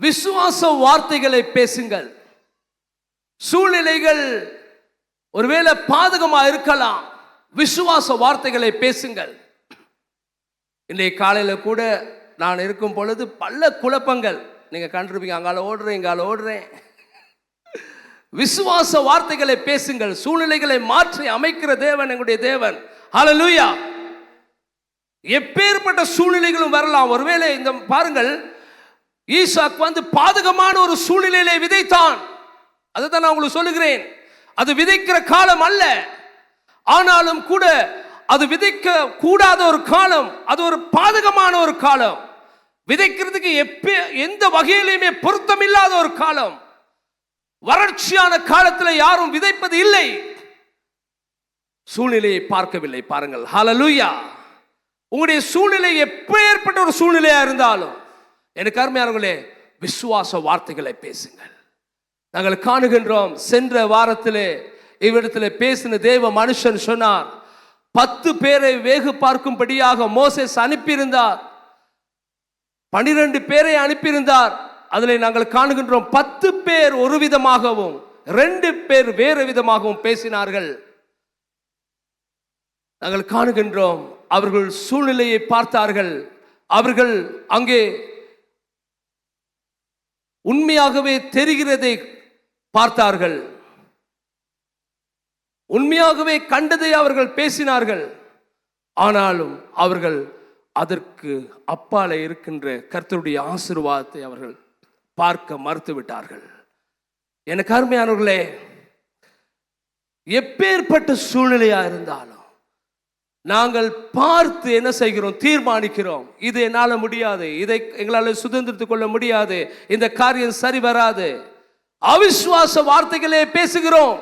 விசுவாச வார்த்தைகளை பேசுங்கள். சூழ்நிலைகள் ஒருவேளை பாதகமாக இருக்கலாம், விசுவாச வார்த்தைகளை பேசுங்கள். இன்றைய காலையில் கூட நான் இருக்கும் பொழுது பல குழப்பங்கள் நீங்கள் கண்டிருப்பீங்க. அங்கால ஓடுறேன், இங்கால ஓடுறேன். விசுவாச வார்த்தைகளை பேசுங்கள். சூழ்நிலைகளை மாற்றி அமைக்கிற தேவன் எங்களுடைய தேவன். ஹல்லேலூயா. எப்பேற்பட்ட சூழ்நிலைகளும் வரலாம். ஒருவேளை இந்த பாருங்கள், ஈசாக் வந்து பாதகமான ஒரு சூழ்நிலையிலே விதைத்தான். அதுதான் நான் உங்களுக்கு சொல்லுகிறேன். அது விதைக்கிற காலம் அல்ல, ஆனாலும் கூட அது விதைக்க கூடாத ஒரு காலம், அது ஒரு பாதகமான ஒரு காலம், விதைக்கிறதுக்கு எந்த வகையிலுமே பொருத்தமில்லாத ஒரு காலம். வறட்சியான காலத்தில் யாரும் விதைப்பது இல்லை. சூழ்நிலையை பார்க்கவில்லை. பாருங்கள், ஹல்லேலூயா. உங்களுடைய சூழ்நிலை எப்பேற்பட்ட ஒரு சூழ்நிலையா இருந்தாலும், எனக்கு அருமையானவர்களே, விசுவாச வார்த்தைகளை பேசுங்கள். நாங்கள் காணுகின்றோம், சென்ற வாரத்திலே இவ்விடத்திலே பேசின தேவ மனுஷன் சொன்னார், 10 பேரை வேகு பார்க்கும்படியாக மோசேஸ் அனுப்பியிருந்தார், 12 பேரை அனுப்பியிருந்தார். அதில் நாங்கள் காணுகின்றோம் 10 பேர் ஒரு விதமாகவும் 2 பேர் வேறு விதமாகவும் பேசினார்கள். நாங்கள் காணுகின்றோம், அவர்கள் சூழ்நிலையை பார்த்தார்கள். அவர்கள் அங்கே உண்மையாகவே தெரிகிறதை பார்த்தார்கள், உண்மையாகவே கண்டதை அவர்கள் பேசினார்கள். ஆனாலும் அவர்கள் அதற்கு அப்பாலே இருக்கின்ற கர்த்தருடைய ஆசீர்வாதத்தை அவர்கள் பார்க்க மறுத்து விட்டார்கள். எனக்கு அருமையானவர்களே, எப்பேற்பட்ட சூழ்நிலையா இருந்தாலும் நாங்கள் பார்த்து என்ன செய்கிறோம்? தீர்மானிக்கிறோம், இது என்னால் முடியாது, இதை எங்களால் சுதந்திரத்துக் கொள்ள முடியாது, இந்த காரியம் சரி வராது. அவிசுவாச வார்த்தைகளே பேசுகிறோம்.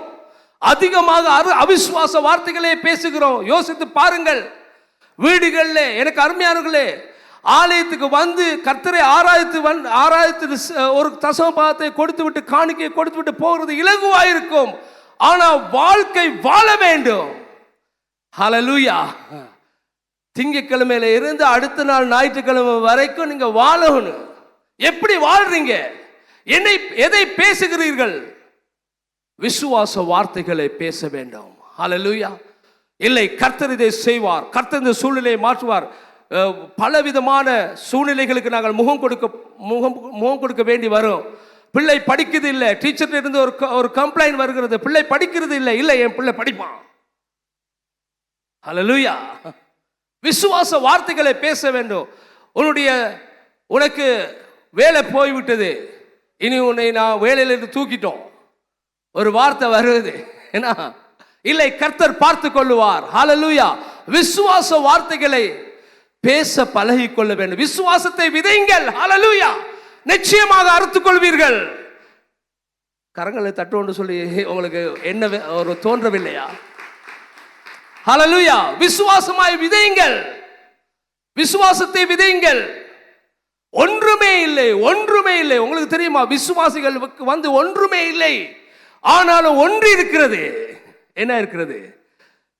அதிகமாக அவிசுவாச வார்த்தைகளே பேசுகிறோம். யோசித்து பாருங்கள். வீடுகளில் எனக்கு அருமையானவர்களே, ஆலயத்துக்கு வந்து கர்த்தரை ஆராய்த்து ஒரு தசமபாகத்தை கொடுத்து விட்டு, காணிக்கை கொடுத்து விட்டு போகிறது இலகுவாயிருக்கும். ஆனால் வாழ்க்கை வாழ வேண்டும். ஹல்லேலூயா. திங்கட்கிழமையில இருந்து அடுத்த நாள் ஞாயிற்றுக்கிழமை வரைக்கும் நீங்க வாழணும். எப்படி வாழ்றீங்க? எதை பேசுகிறீர்கள்? விசுவாச வார்த்தைகளை பேச வேண்டும். ஹல்லேலூயா. இல்லை, கர்த்தர் இதை செய்வார், கர்த்தர் இந்த சூழ்நிலையை மாற்றுவார். பலவிதமான சூழ்நிலைகளுக்கு நாங்கள் முகம் கொடுக்க வேண்டி வரும். பிள்ளை படிக்கிறது இல்லை, டீச்சர் இருந்து ஒரு கம்ப்ளைண்ட் வருகிறது, பிள்ளை படிக்கிறது இல்லை. இல்லை, என் பிள்ளை படிப்பான். ஹல்லேலூயா. விசுவாச வார்த்தைகளை பேச வேண்டும். உனக்கு வேலை போய்விட்டது, இனி உன்னை நான் வேலையிலிருந்து தூக்கிட்டோம், ஒரு வார்த்தை வருவது என்ன? இல்லை, கர்த்தர் பார்த்து கொள்ளுவார். ஹல்லேலூயா. விசுவாச வார்த்தைகளை பேச பழகி கொள்ள வேண்டும். விசுவாசத்தை விதைங்கள். ஹல்லேலூயா. நிச்சயமாக அறுத்துக் கொள்வீர்கள். கரங்களை தட்டுவோன்னு சொல்லி உங்களுக்கு என்ன ஒரு தோன்றவில்லையா? ஹல்லேலூயா. விசுவாசமாய் விதையுங்கள், விசுவாசத்தை விதையுங்கள். ஒன்றுமே இல்லை, ஒன்றுமே இல்லை. உங்களுக்கு தெரியுமா, விசுவாசிகளுக்கு வந்து ஒன்றுமே இல்லை, ஆனாலும் ஒன்று இருக்கிறது. என்ன இருக்கிறது?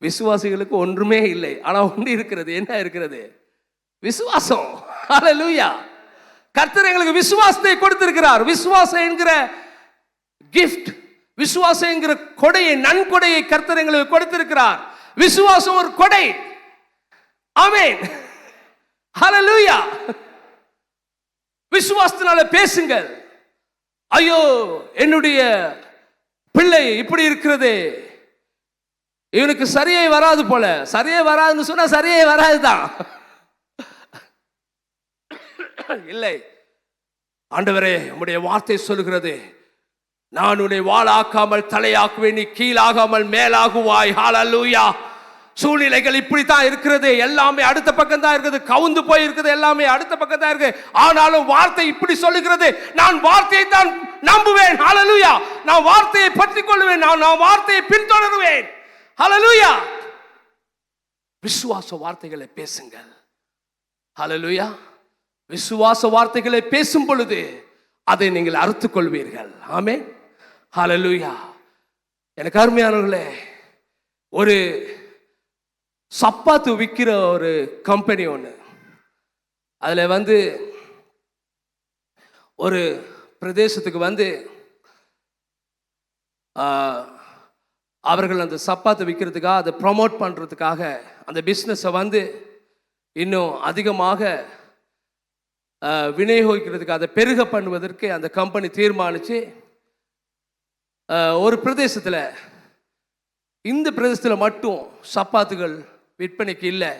விசுவாசிகளுக்கு ஒன்றுமே இல்லை, ஆனால் ஒன்று இருக்கிறது. என்ன இருக்கிறது? விசுவாசம். ஹல்லேலூயா. கர்த்தர் எங்களுக்கு விசுவாசத்தை கொடுத்திருக்கிறார். விசுவாசம் என்கிற கிஃப்ட், விசுவாசம் என்கிற கொடையை, நன்கொடையை கர்த்தர் எங்களுக்கு கொடுத்திருக்கிறார். விசுவாசம் ஒரு கொடை. ஆமென். ஹல்லேலூயா. விசுவாசத்தினால பேசுங்கள். ஐயோ, என்னுடைய பிள்ளை இப்படி இருக்கிறது, இவனுக்கு சரியே வராது போல. சரியே வராதுன்னு சொன்னா சரியே வராதுதான். இல்லை, ஆண்டவரே, உம்முடைய வார்த்தை சொல்லுகிறது, நான் உன்னை வாளாக்காமல் தலையாக்குவேன், நீ கீழாகாமல் மேலாகுவாய். ஹல்லேலூயா. சூழ்நிலைகள் இப்படித்தான் இருக்கிறது, எல்லாமே அடுத்த பக்கம் தான் இருக்குது, கவுந்து போய் இருக்குது, எல்லாமே அடுத்த பக்கம் தான் இருக்கு. ஆனாலும் வார்த்தை இப்படி சொல்லுகிறது, நான் வார்த்தையை தான் நம்புவேன். ஹல்லேலூயா. நான் வார்த்தையை பற்றிக் கொள்வேன், நான் வார்த்தையை பின்தொடருவேன். ஹல்லேலூயா. விசுவாச வார்த்தைகளை பேசுங்கள். ஹல்லேலூயா. விசுவாச வார்த்தைகளை பேசும் பொழுது அதை நீங்கள் அறுத்துக் கொள்வீர்கள். ஆமென். ஹல்லேலூயா. எனக்கு அருமையானவர்களே, ஒரு சப்பாத்து விற்கிற ஒரு கம்பெனி ஒன்று, அதில் ஒரு பிரதேசத்துக்கு அவர்கள் அந்த சப்பாத்து விற்கிறதுக்காக, அதை ப்ரமோட் பண்ணுறதுக்காக, அந்த பிஸ்னஸை இன்னும் அதிகமாக விநியோகிக்கிறதுக்கு, அதை பெருக பண்ணுவதற்கு அந்த கம்பெனி தீர்மானித்து ஒரு பிரதேசத்தில், இந்த பிரதேசத்தில் மட்டும் சப்பாத்துகள் விற்பனைக்கு இல்லை.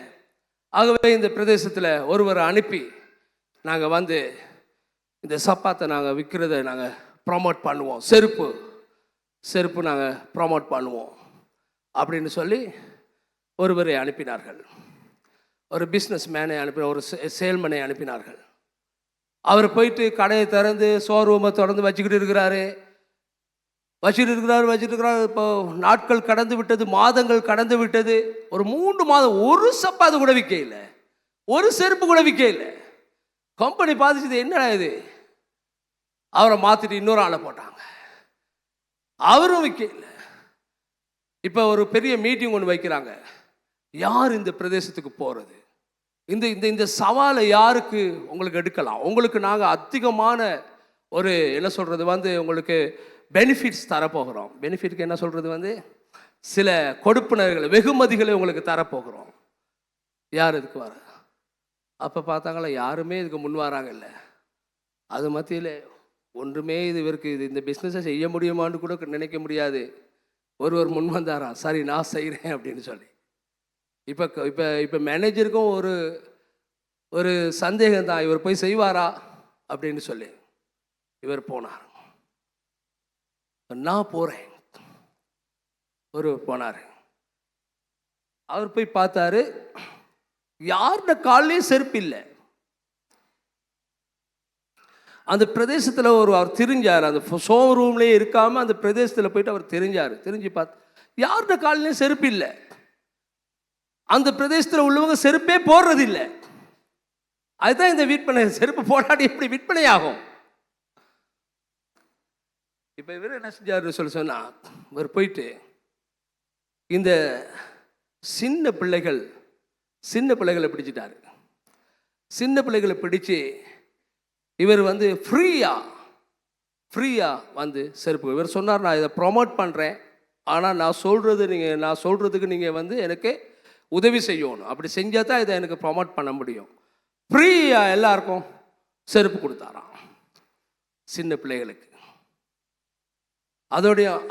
ஆகவே இந்த பிரதேசத்தில் ஒருவரை அனுப்பி நாங்கள் இந்த சப்பாத்தை நாங்கள் விற்கிறத நாங்கள் ப்ரமோட் பண்ணுவோம், செருப்பு நாங்கள் ப்ரமோட் பண்ணுவோம் அப்படின்னு சொல்லி ஒருவரை அனுப்பினார்கள். ஒரு பிஸ்னஸ் மேனை ஒரு சேல்மனை அனுப்பினார்கள். அவர் போயிட்டு கடையை திறந்து ஷோரூமை திறந்து வச்சுக்கிட்டு இருக்கிறாரு. இப்போ நாட்கள் கடந்து விட்டது, மாதங்கள் கடந்து விட்டது. ஒரு 3 மாதம் ஒரு சப்பாத்து கூட விற்க இல்லை, ஒரு செருப்பு கூட விற்க இல்லை. கம்பெனி பாதிச்சது, என்னடா இது, அவரை மாற்றிட்டு இன்னொரு ஆளை போட்டாங்க, அவரும் விற்க இல்லை. இப்போ ஒரு பெரிய மீட்டிங் ஒன்று வைக்கிறாங்க, யார் இந்த பிரதேசத்துக்கு போகிறது, இந்த இந்த இந்த சவாலை யாருக்கு உங்களுக்கு எடுக்கலாம், உங்களுக்கு நாங்கள் அதிகமான ஒரு என்ன சொல்கிறது உங்களுக்கு பெனிஃபிட்ஸ் தரப்போகிறோம். பெனிஃபிட்க்கு என்ன சொல்கிறது சில கொடுப்பினர்களை, வெகுமதிகளை உங்களுக்கு தரப்போகிறோம். யார் இதுக்கு வர? அப்போ பார்த்தாங்களா, யாருமே இதுக்கு முன் வராங்கல்ல. அது மத்தியில் ஒன்றுமே இவருக்கு இந்த பிஸ்னஸை செய்ய முடியுமான்னு கூட நினைக்க முடியாது. ஒருவர் முன் வந்தாரா, சரி நான் செய்கிறேன் அப்படின்னு சொல்லி. இப்போ இப்போ இப்போ மேனேஜருக்கும் ஒரு சந்தேகம் தான், இவர் போய் செய்வாரா அப்படின்னு சொல்லி. இவர் போனார், நான் போகிறேன். ஒருவர் போனார், அவர் போய் பார்த்தாரு, யாருட காலையும் செருப்பு இல்லை. அந்த பிரதேசத்தில் அவர் தெரிஞ்சார், அந்த ஷோரூம்லேயே இருக்காமல் அந்த பிரதேசத்தில் போயிட்டு அவர் தெரிஞ்சு பார்த்து யாருட காலையும் செருப்பு இல்லை. அந்த பிரதேசத்தில் உள்ளவங்க செருப்பே போடுறது இல்லை. அதுதான் இந்த விற்பனை. செருப்பு போடாடி எப்படி விற்பனை ஆகும்? இப்போ இவர் என்ன செஞ்சார் சொன்னா, இவர் போயிட்டு இந்த சின்ன பிள்ளைகளை பிடிச்சிட்டாரு. சின்ன பிள்ளைகளை பிடிச்சு இவர் ஃப்ரீயா செருப்பு, இவர் சொன்னார், நான் இதை ப்ரொமோட் பண்ணுறேன், ஆனால் நான் சொல்கிறதுக்கு நீங்கள் எனக்கு உதவி செய்யணும். அப்படி செஞ்சால் தான் இதை எனக்கு ப்ரொமோட் பண்ண முடியும். ஃப்ரீயாக எல்லாருக்கும் செருப்பு கொடுத்தாராம் சின்ன பிள்ளைகளுக்கு.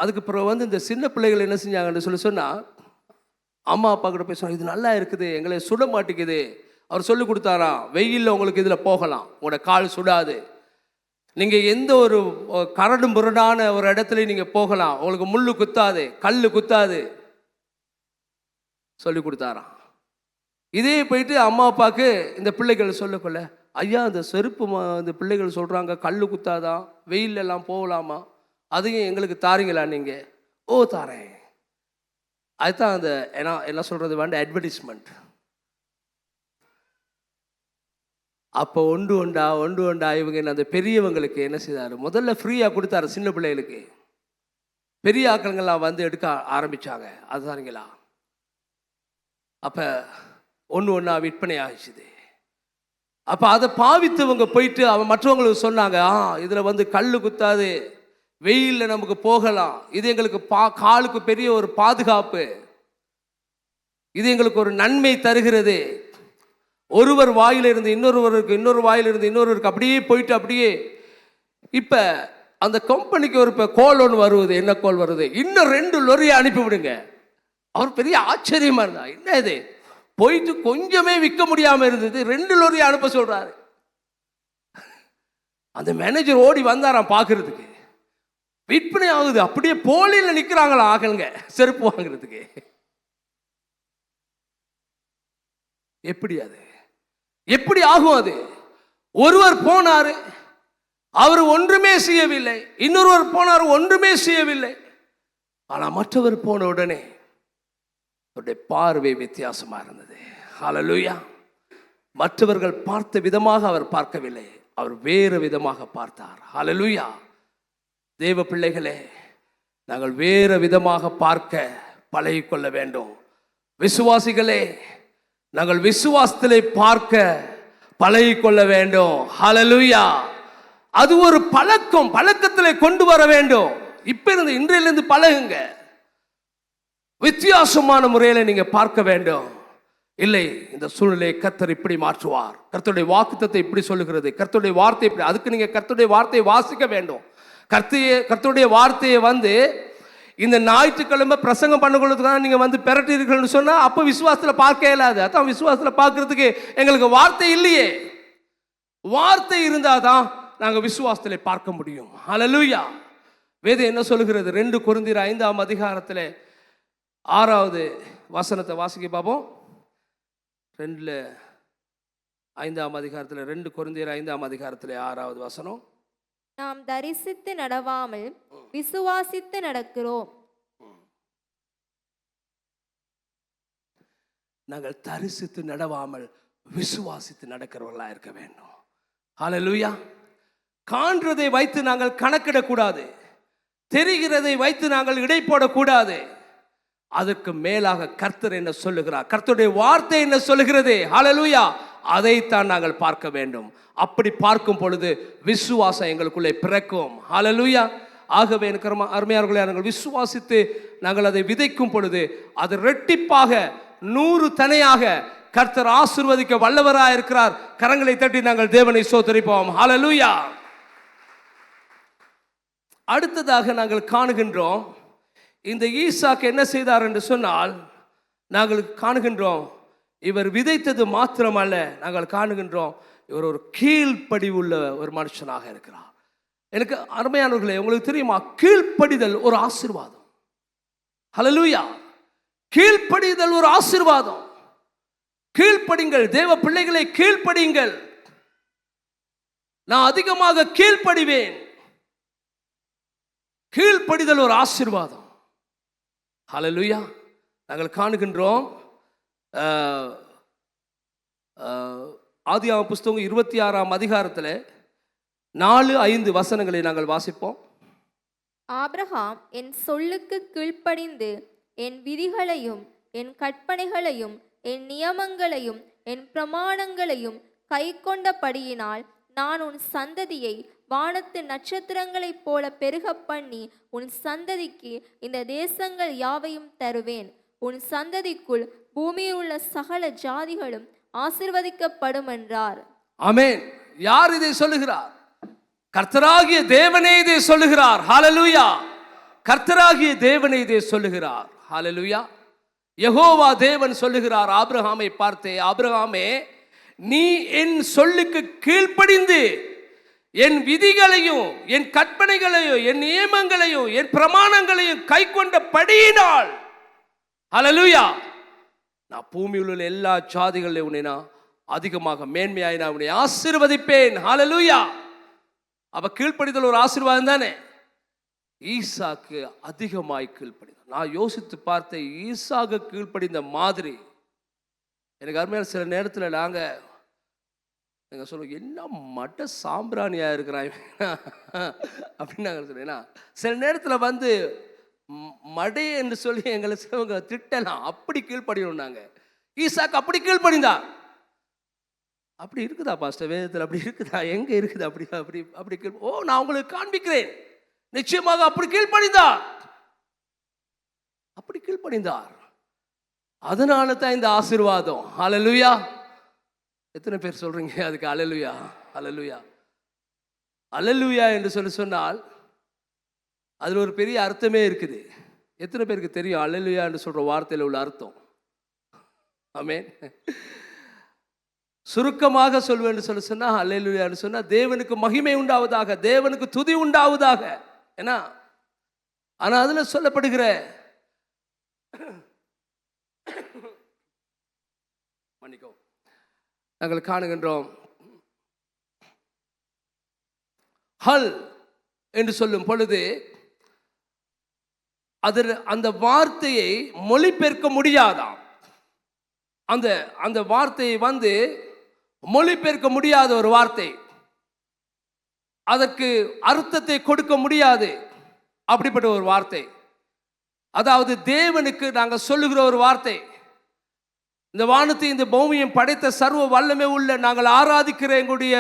அதுக்கு பிறகு இந்த சின்ன பிள்ளைகள் என்ன செஞ்சாங்கன்னு சொன்னால், அம்மா அப்பா கிட்ட போய் சொன்னாங்க, இது நல்லா இருக்குது, எங்களை சுட மாட்டேங்குது. அவர் சொல்லி கொடுத்தாராம், வெயிலில் உங்களுக்கு இதில் போகலாம், உங்களோட கால் சுடாது, நீங்கள் எந்த ஒரு கரடு முரடான ஒரு இடத்துல நீங்கள் போகலாம், உங்களுக்கு முள்ளு குத்தாது, கல் குத்தாது சொல்லி கொடுத்தாராம். இதே போயிட்டு அம்மா அப்பாவுக்கு இந்த பிள்ளைகள் சொல்லக்கொள்ள, ஐயா இந்த செருப்பு இந்த பிள்ளைகள் சொல்கிறாங்க கல் குத்தாதான், வெயிலெல்லாம் போகலாமா, அதையும் எங்களுக்கு தாரீங்களா நீங்கள்? ஓ தாரேன். அதுதான் அந்த என்ன சொல்கிறது அட்வர்டைஸ்மெண்ட். அப்போ ஒன்று ஒண்டா இவங்க அந்த பெரியவங்களுக்கு என்ன செய்தார், முதல்ல ஃப்ரீயாக கொடுத்தாரு சின்ன பிள்ளைகளுக்கு. பெரிய ஆக்களங்கள்லாம் எடுக்க ஆரம்பித்தாங்க. அதுதானுங்களா? அப்போ ஒன்றா விற்பனை ஆகிச்சுது. அப்போ அதை பாவித்தவங்க போயிட்டு மற்றவங்களுக்கு சொன்னாங்க, இதில் கல் குத்தாது, வெயிலில் நமக்கு போகலாம், இது எங்களுக்கு காலுக்கு பெரிய ஒரு பாதுகாப்பு, இது எங்களுக்கு ஒரு நன்மை தருகிறது. ஒருவர் வாயிலிருந்து இன்னொருவருக்கு, இன்னொரு வாயிலிருந்து இன்னொருவருக்கு அப்படியே போயிட்டு அப்படியே. இப்போ அந்த கம்பெனிக்கு ஒரு கோல் ஒன்று வருவது. என்ன கோல் வருது? இன்னும் 2 லொரியை அனுப்பிவிடுங்க. அவர் பெரிய ஆச்சரியமாக இருந்தா, என்ன இது, போயிட்டு கொஞ்சமே விற்க முடியாமல் இருந்தது, 2 லொரியை அனுப்ப சொல்கிறாரு. அந்த மேனேஜர் ஓடி வந்தாராம் பார்க்கறதுக்கு. விற்பனை ஆகுது, அப்படியே போலியில் நிற்கிறாங்களா ஆகலுங்க செருப்பு வாங்குறதுக்கு. எப்படி அது எப்படி ஆகும்? அது ஒருவர் போனாரு, அவர் ஒன்றுமே செய்யவில்லை. இன்னொருவர் போனார், ஒன்றுமே செய்யவில்லை. ஆனால் மற்றவர் போன உடனே அவருடைய பார்வை வித்தியாசமா இருந்தது. ஹல்லேலூயா. மற்றவர்கள் பார்த்த விதமாக அவர் பார்க்கவில்லை, அவர் வேறு விதமாக பார்த்தார். ஹல்லேலூயா. தேவ பிள்ளைகளே, நாங்கள் வேறு விதமாக பார்க்க பழகிக்கொள்ள வேண்டும். விசுவாசிகளே, நாங்கள் விசுவாசத்திலே பார்க்க பழகிக்கொள்ள வேண்டும். ஹல்லேலூயா. அது ஒரு பழக்கம், பழக்கத்திலே கொண்டு வர வேண்டும். இப்ப இருந்து இன்றையிலிருந்து பழகுங்க. வித்தியாசமான முறையில் நீங்க பார்க்க வேண்டும். இல்லை, இந்த சூழ்நிலையை கர்த்தர் இப்படி மாற்றுவார். கர்த்தருடைய வாக்குத்தத்தம் இப்படி சொல்லுகிறது, கர்த்தருடைய வார்த்தை இப்படி. அதுக்கு நீங்க கர்த்தருடைய வார்த்தையை வாசிக்க வேண்டும். கர்த்தருடைய வார்த்தையை இந்த ஞாயிற்றுக்கிழமை பிரசங்கம் பண்ணுறதுக்காக நீங்க பெரட்டீர்கள்னு சொன்னா அப்ப விசுவாசத்துல பார்க்க இயலாது. அதான் விசுவாசத்துல பார்க்கறதுக்கு எங்களுக்கு வார்த்தை இல்லையே. வார்த்தை இருந்தாதான் நாங்க விசுவாசத்திலே பார்க்க முடியும். ஹல்லேலூயா. வேதம் என்ன சொல்லுகிறது? 2 கொரிந்தியர் 5ஆம் அதிகாரத்தில் 6வது வசனத்தை வாசிக்க பார்ப்போம். 5ஆம் அதிகாரத்தில் 2 கொரிந்தியர் 5ஆம் அதிகாரத்தில் 6வது வசனம். நாம் தரிசித்து நடவாமல் விசுவாசித்து நடக்கிறோம். நாங்கள் தரிசித்து நடவாமல் விசுவாசித்து நடக்கிறவர்களா இருக்க வேண்டும். ஹல்லேலூயா. காண்றதை வைத்து நாங்கள் கணக்கிடக்கூடாது, தெரிகிறதை வைத்து நாங்கள் இடை போடக்கூடாது. அதற்கு மேலாக கர்த்தர் என்ன சொல்லுகிறார், கர்த்தருடைய வார்த்தை என்ன சொல்லுகிறது, ஹல்லேலூயா, அதைத்தான் நாங்கள் பார்க்க வேண்டும். அப்படி பார்க்கும் பொழுது விசுவாசம் எங்களுக்குள்ளே பிறக்கும். ஹல்லேலூயா. ஆகவே எனக்கு அருமையானவர்களே, நாங்கள் விசுவாசித்து நாங்கள் அதை விதைக்கும் பொழுது அது ரெட்டிப்பாக 100 தனையாக கர்த்தர் ஆசீர்வதிக்க வல்லவராக இருக்கிறார். கரங்களை தட்டி நாங்கள் தேவனை ஸ்தோத்திரிப்போம். ஹல்லேலூயா. அடுத்ததாக நாங்கள் காணுகின்றோம், இந்த ஈசாக்கு என்ன செய்தார் என்று சொன்னால், நாங்கள் காணுகின்றோம் இவர் விதைத்தது மாத்திரமல்ல, நாங்கள் காணுகின்றோம் இவர் ஒரு கீழ்ப்படிவுள்ள ஒரு மனுஷனாக இருக்கிறார். எனக்கு அருமையானவர்களே, உங்களுக்கு தெரியுமா, கீழ்ப்படிதல் ஒரு ஆசீர்வாதம். ஹல்லேலூயா. கீழ்ப்படிதல் ஒரு ஆசீர்வாதம். கீழ்ப்படிங்கள் தேவ பிள்ளைகளை, கீழ்ப்படிங்கள். நான் அதிகமாக கீழ்ப்படிவேன். கீழ்ப்படிதல் ஒரு ஆசீர்வாதம். ஹல்லேலூயா. நாங்கள் காணுகின்றோம் ஆதியாகம புஸ்தகம் 26ஆம் அதிகாரத்தில் 4-5 வசனங்களை நாங்கள் வாசிப்போம். ஆபிரகாம் என் சொல்லுக்கு கீழ்ப்படிந்து என் விதிகளையும் என் கற்பனைகளையும் என் நியமங்களையும் என் பிரமாணங்களையும் கைக்கொண்டபடியினால் நான் உன் சந்ததியை வானத்து நட்சத்திரங்களைப் போல பெருக பண்ணி உன் சந்ததிக்கு இந்த தேசங்கள் யாவையும் தருவேன். உன் சந்ததிக்குள் பூமியில் உள்ள சகல ஜாதிகளும் ஆசீர்வதிக்கப்படும் என்றார். ஆமென். யார் இதை சொல்லுகிறார்? கர்த்தராகிய தேவனே இதை சொல்லுகிறார். ஹல்லேலூயா. கர்த்தராகிய தேவனே இதை சொல்லுகிறார். ஹல்லேலூயா. யெகோவா தேவன் சொல்லுகிறார் ஆபிரகாமை பார்த்தே, ஆபிரகாமே, நீ என் சொல்லுக்கு கீழ்ப்படிந்து என் விதிகளையும் என் கற்பனைகளையும் என் நியமங்களையும் என் பிரமாணங்களையும் கை கொண்ட படியினால், ஹல்லேலூயா, நான் பூமியில் உள்ள எல்லா ஜாதிகளையும் உன்னை நான் அதிகமாக மேன்மையாய் நான் உன்னை ஆசீர்வதிப்பேன். ஹல்லேலூயா. அப்ப கீழ்ப்படிதல் ஒரு ஆசீர்வாதம் தானே. ஈசாக்கு அதிகமாய் கீழ்ப்படிதான். நான் யோசித்து பார்த்த ஈசாக்கு கீழ்ப்படிந்த மாதிரி எனக்கு அருமையான சில நேரத்தில் நாங்கள் சொல்லுவோம், என்ன மட்ட சாம்பிராணியா இருக்கிறான் அப்படின்னு நாங்கள் சொன்னேன்னா, சில நேரத்தில் மடை என்று சொல்லி எங்களை சிலவங்க திட்டலாம். அப்படி கீழ்ப்படியணும். நாங்கள் ஈசாக்கு அப்படி கீழ்ப்படிந்தார். அப்படி இருக்குதா பாஸ்டர் வேதத்தில்? அப்படி இருக்குதா? எங்க இருக்குது? அப்படி அப்படி அப்படி நான் உங்களுக்கு காண்பிக்கிறேன். நிச்சயமாக அப்படி கீழ்ப்படிந்தார். அப்படி கீழ்ப்படிந்தார். அதனால தான் இந்த ஆசீர்வாதம். ஹல்லேலூயா. எத்தனை பேர் சொல்றீங்க அதுக்கு ஹல்லேலூயா? ஹல்லேலூயா. ஹல்லேலூயா என்று சொன்னால் அதில் ஒரு பெரிய அர்த்தமே இருக்குது. எத்தனை பேருக்கு தெரியும் ஹல்லேலூயா என்று சொல்ற வார்த்தையில் உள்ள அர்த்தம்? ஆமென். சுருக்கமாக சொல்வேன்னு சொன்னா அல்லேலூயான்னு சொன்னா தேவனுக்கு மகிமை உண்டாவதாக, தேவனுக்கு துதி உண்டாவதாக. ஏன்னா ஆனா அதுல சொல்லப்படுகிற மன்னிக்கோ நாங்கள் காணுகின்றோம், ஹல் என்று சொல்லும் பொழுது அந்த வார்த்தையை மொழிபெயர்க்க முடியாதாம். அந்த வார்த்தையை மொழிபெயர்க்க முடியாத ஒரு வார்த்தை, அதற்கு அர்த்தத்தை கொடுக்க முடியாது. அப்படிப்பட்ட ஒரு வார்த்தை, அதாவது தேவனுக்கு நாங்கள் சொல்லுகிற ஒரு வார்த்தை. இந்த வானத்தை இந்த பூமியும் படைத்த சர்வ வல்லமை உள்ள நாங்கள் ஆராதிக்கிற எங்களுடைய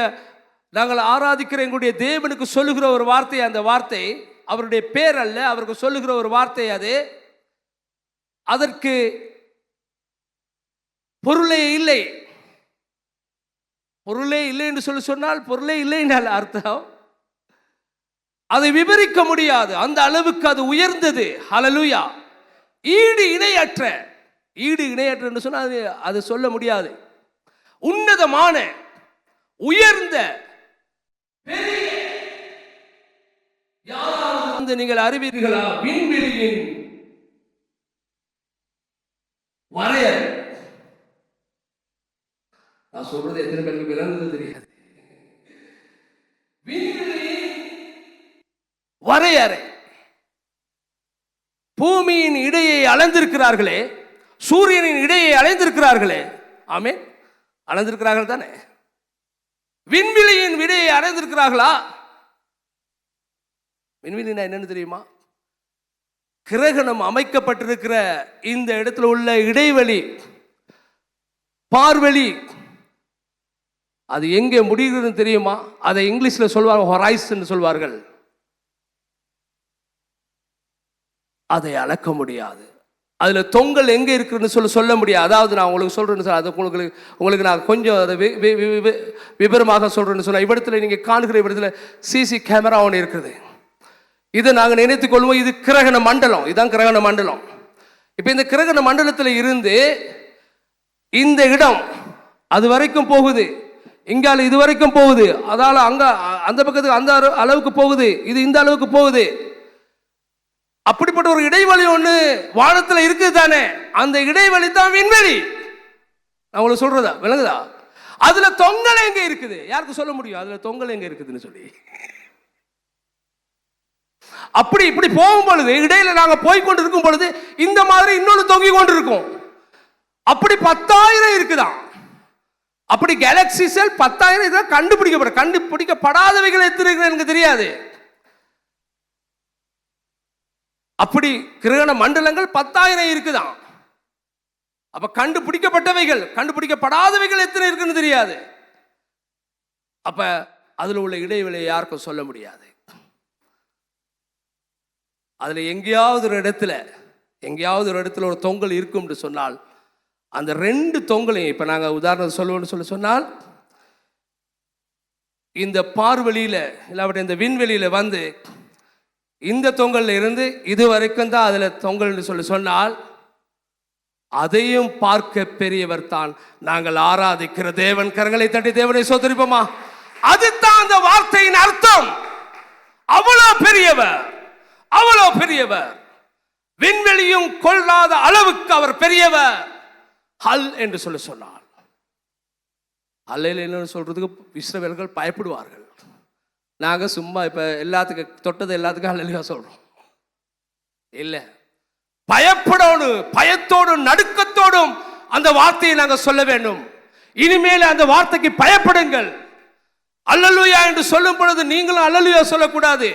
தேவனுக்கு சொல்லுகிற ஒரு வார்த்தை. அந்த வார்த்தை அவருடைய பேர் அல்ல, அவருக்கு சொல்லுகிற ஒரு வார்த்தை. அது அதற்கு பொருளே இல்லை. பொருளே இல்லை என்று சொன்னால் பொருளே இல்லை என்றால் அர்த்தம் அதை விவரிக்க முடியாது. அந்த அளவுக்கு அது உயர்ந்தது. ஹல்லேலூயா. ஈடு இணையற்ற என்று சொன்னால் அது சொல்ல முடியாது. உன்னதமான, உயர்ந்த, நீங்கள் அறிவீர்களா? விண்வெளியின் வரையறை. நான் சொல்றது எத்தனை பேருக்கு விளங்குது தெரியாது. வரையறை. பூமியின் இடையை அளந்திருக்கிறார்களே, சூரியனின் இடையை அலைந்திருக்கிறார்களே. ஆமென், அளந்திருக்கிறார்கள் தானே? விண்வெளியின் இடையை அலைந்திருக்கிறார்களா? விண்வெளினா என்னன்னு தெரியுமா? கிரகணம் அமைக்கப்பட்டிருக்கிற இந்த இடத்துல உள்ள இடைவெளி, பார்வெளி, அது எங்கே முடிகிறதுன்னு தெரியுமா? அதை இங்கிலீஷ்ல சொல்வார்கள் ஹொரைசன் சொல்வார்கள். அதை அளக்க முடியாது. அதுல தொங்கல் எங்க இருக்குன்னு சொல்ல முடியாது. அதாவது நான் உங்களுக்கு சொல்றேன்னு சொல்ல, அது உங்களுக்கு நான் கொஞ்சம் அதை விபரமாக சொல்றேன்னு சொன்னா, இவ்விடத்துல நீங்க காணுகிற இடத்துல சிசி கேமரா ஒன்று இருக்குது. இதை நாங்கள் நினைத்துக் கொள்வோம், இது கிரகண மண்டலம். இதுதான் கிரகண மண்டலம். இப்ப இந்த கிரகண மண்டலத்தில் இருந்து இந்த இடம் அது வரைக்கும் போகுது, இங்கால இது வரைக்கும் போகுது, அதால அங்க அந்த பக்கத்துக்கு அந்த அளவுக்கு போகுது, இது இந்த அளவுக்கு போகுது. அப்படிப்பட்ட ஒரு இடைவெளி ஒண்ணு வானத்துல இருக்குது தானே? அந்த இடைவெளி தான் விண்வெளி. நான் உங்களுக்கு சொல்றதா விளங்குதா? அதுல தொங்கல் எங்க இருக்குது? யாருக்கு சொல்ல முடியும் அதுல தொங்கல் எங்க இருக்குதுன்னு சொல்லி? அப்படி இப்படி போகும் பொழுது, இடையில நாங்க போய்கொண்டு இருக்கும் பொழுது இந்த மாதிரி இன்னொன்று தொங்கி கொண்டு இருக்கும். அப்படி 10,000 இருக்குதான். அப்படி கேலக்சி செல் 10,000 கண்டுபிடிக்கப்படாதவைகள் எத்தனை எனக்கு தெரியாது. அப்படி கிரகண மண்டலங்கள் 10,000 இருக்குதான். அப்ப கண்டுபிடிக்கப்பட்டவைகள், கண்டுபிடிக்கப்படாதவைகள் எத்தனை இருக்குன்னு தெரியாது. அப்ப அதுல உள்ள இடைவெளியை யாருக்கும் சொல்ல முடியாது. அதுல எங்கேயாவது ஒரு இடத்துல ஒரு தொங்கல் இருக்கும் என்று சொன்னால், அந்த 2 தொங்கலையும் இப்ப நாங்க உதாரணம் சொல்லுவோம்னு சொன்னால், இந்த பார்வெளியில இல்லாவிட்ட இந்த விண்வெளியில இந்த தொங்கல்ல இருந்து இது வரைக்கும் தான் அதுல தொங்கல் என்று சொன்னால், அதையும் பார்க்க பெரியவர் தான் நாங்கள் ஆராதிக்கிற தேவன். கரங்களை தட்டி தேவனை சோதரிப்போமா? அதுதான் அந்த வார்த்தையின் அர்த்தம். அவ்வளவு பெரியவர், விண்வெளியும் கொள்ளாத அளவுக்கு அவர் பெரியவர். ஹல் என்று சொன்னார். அல்லேலூயா சொல்றதுக்கு இஸ்ரவேலர்கள் பயப்படுவார்கள். நாங்க சும்மா இப்ப எல்லாத்துக்கும் தொட்டது எல்லாத்துக்கும் அல்லேலூயா சொல்றோம் இல்ல. பயத்தோடும் நடுக்கத்தோடும் அந்த வார்த்தையை நாங்க சொல்ல வேண்டும். இனிமேல் அந்த வார்த்தைக்கு பயப்படுங்கள். அல்லேலூயா என்று சொல்லும் பொழுது நீங்களும் அல்லேலூயா சொல்லக்கூடாது.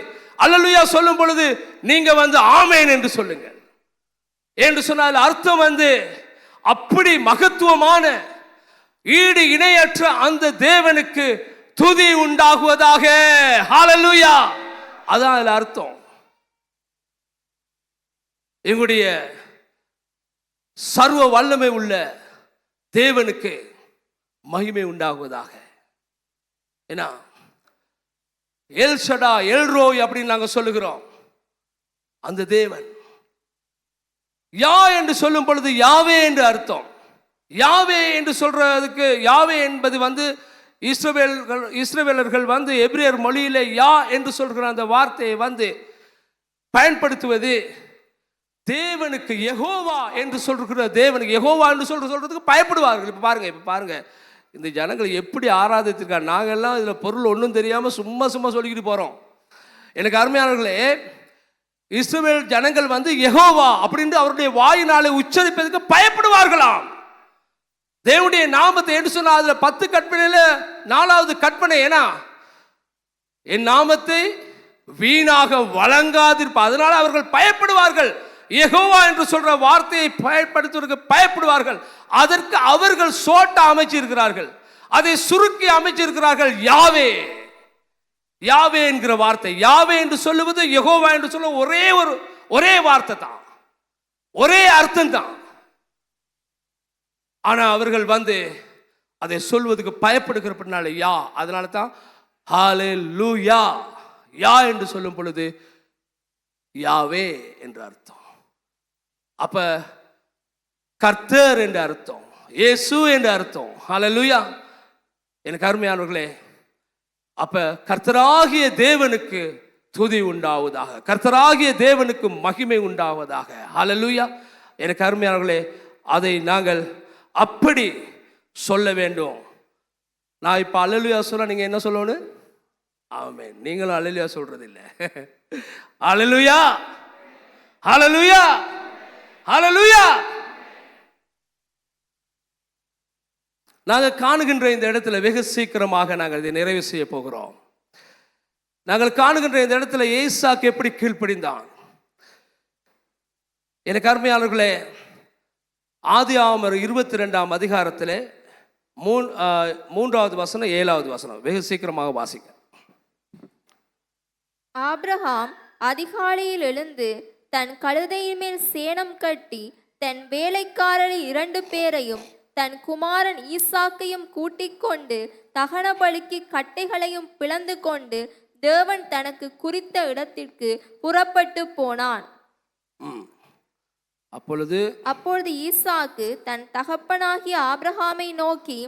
அல்லேலூயா சொல்லும் பொழுது நீங்க ஆமென் என்று சொல்லுங்கள். என்று சொன்னால் அர்த்தம் அப்படி மகத்துவமான, ஈடு இணையற்ற அந்த தேவனுக்கு துதி உண்டாகுவதாக. ஹல்லேலூயா. அதான் அதுல அர்த்தம். எங்களுடைய சர்வ வல்லமை உள்ள தேவனுக்கு மகிமை உண்டாகுவதாக. ஏன்னா எல் ஷடா, எல்ரோய் அப்படின்னு நாங்க சொல்லுகிறோம். அந்த தேவன் யா என்று சொல்லும் பொழுது யாவே என்று அர்த்தம். யாவே என்று சொல்றதுக்கு யாவே என்பது இஸ்ரவேலர்கள் எபிரேயர் மொழியிலே யா என்று சொல்கிற அந்த வார்த்தையை பயன்படுத்துவது தேவனுக்கு யெகோவா என்று சொல்கிற தேவனுக்கு யெகோவா என்று சொல்றதுக்கு பயப்படுவார்கள். இப்போ பாருங்க இந்த ஜனங்களை எப்படி ஆராதித்திருக்காங்க. நாங்கள்லாம் இதில் பொருள் ஒன்றும் தெரியாமல் சும்மா சொல்லிக்கிட்டு போகிறோம். எனக்கு அருமையானவர்களே, இஸ்ரவேல் ஜனங்கள் யெகோவா அப்படின்னு அவருடைய வாயினாலே உச்சரிப்பதற்கு பயப்படுவார்களாம். தேவனுடைய நாமத்தை என்று சொன்னால் அதில் 10 கற்பனையில் 4வது கற்பனை ஏன்னா என் நாமத்தை வீணாக வழங்காதிருப்ப. அதனால அவர்கள் பயப்படுவார்கள். யெகோவா என்று சொல்ற வார்த்தையை பயன்படுத்துவதற்கு பயப்படுவார்கள். அதற்கு அவர்கள் சோட்டா அமைச்சிருக்கிறார்கள், அதை சுருக்கி அமைச்சிருக்கிறார்கள். யாவே என்கிற வார்த்தை, யாவே என்று சொல்லுவது யெகோவா என்று சொல்ல ஒரே வார்த்தை தான், ஒரே அர்த்தம் தான். ஆனா அவர்கள் அதை சொல்வதற்கு பயப்படுகிறப்பனால யா, அதனால தான் ஹல்லேலூயா யா என்று சொல்லும் பொழுது யாவே என்று அர்த்தம். அப்ப கர்த்தர் என்று அர்த்தம், இயேசு என்று அர்த்தம். ஹல்லேலூயா. எனக்கு அருமையானவர்களே, அப்ப கர்த்தராகிய தேவனுக்கு துதி உண்டாவதாக, கர்த்தராகிய தேவனுக்கு மகிமை உண்டாவதாக. ஹல்லேலூயா. எனக்கு அருமையானவர்களே, அதை நாங்கள் அப்படி சொல்ல வேண்டும். நான் இப்ப அல்லேலூயா சொல்ல நீங்க என்ன சொல்லணும்? ஆமென். நீங்களும் அல்லேலூயா சொல்றது இல்லை. அல்லேலூயா, அல்லேலூயா, அல்லேலூயா. நாங்கள் காணுகின்ற இந்த இடத்துல வெகு சீக்கிரமாக நாங்கள் இதை நிறைவு செய்ய போகிறோம். நாங்கள் காணுகின்ற இந்த இடத்துல ஈசாக்கு எப்படி கீழ்ப்படிந்தான். எனக்கு அருமையாளர்களே, ஆதியாகமம் 22ஆம் அதிகாரத்தில் 3வது வசனம் 7வது வசனம் வெகு சீக்கிரமாக வாசிக்க. ஆபிரகாம் அதிகாலையில் எழுந்து தன் கழுதையின் மேல் சேணம் கட்டி தன் வேலைக்காரர் 2 பேரையும் தன் குமாரன் ஈசாக்கையும் கூட்டிக் கொண்டு தகன பலிக்கு கட்டைகளையும் பிளந்து கொண்டு தேவன் தனக்கு குறித்த இடத்திற்கு புறப்பட்டு போனான். அப்பொழுது ஈசாக்கு தன் தகப்பனாகிய ஆபிரகாமை நோக்கி,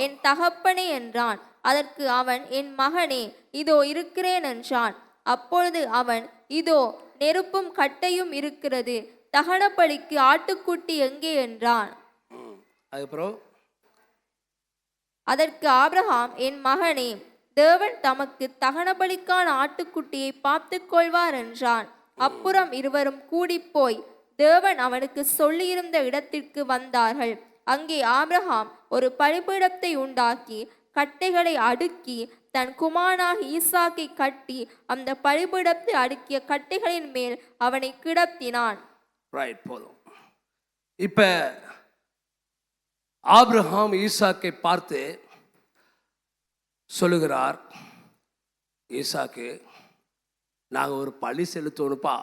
என் தகப்பனே என்றான். அதற்கு அவன், என் மகனே, இதோ இருக்கிறேன் என்றான். அப்பொழுது அவன், இதோ நெருப்பும் கட்டையும் இருக்கிறது, தகன பலிக்கு ஆட்டுக்குட்டி எங்கே என்றான். அதற்கு ஆபிரகாம், என் மகனே, தேவன் தமக்கு தகன பலிக்கான ஆட்டுக்குட்டியை பார்த்துக் கொள்வார் என்றான். அப்புறம் இருவரும் கூடிப்போய் தேவன் அவனுக்கு சொல்லியிருந்த இடத்திற்கு வந்தார்கள். அங்கே ஆபிரகாம் ஒரு பலிபீடத்தை உண்டாக்கி கட்டைகளை அடுக்கி தன் குமாரனாகிய ஈசாக்கை கட்டி அந்த பலிபீடத்தை அடுக்கிய கட்டைகளின் மேல் அவனை கிடத்தினான். போதும். இப்ப ஆபிரகாம் ஈசாக்கை பார்த்து சொல்லுகிறார், ஈசாக்கு, நாங்கள் ஒரு பலி செலுத்தணுப்பா,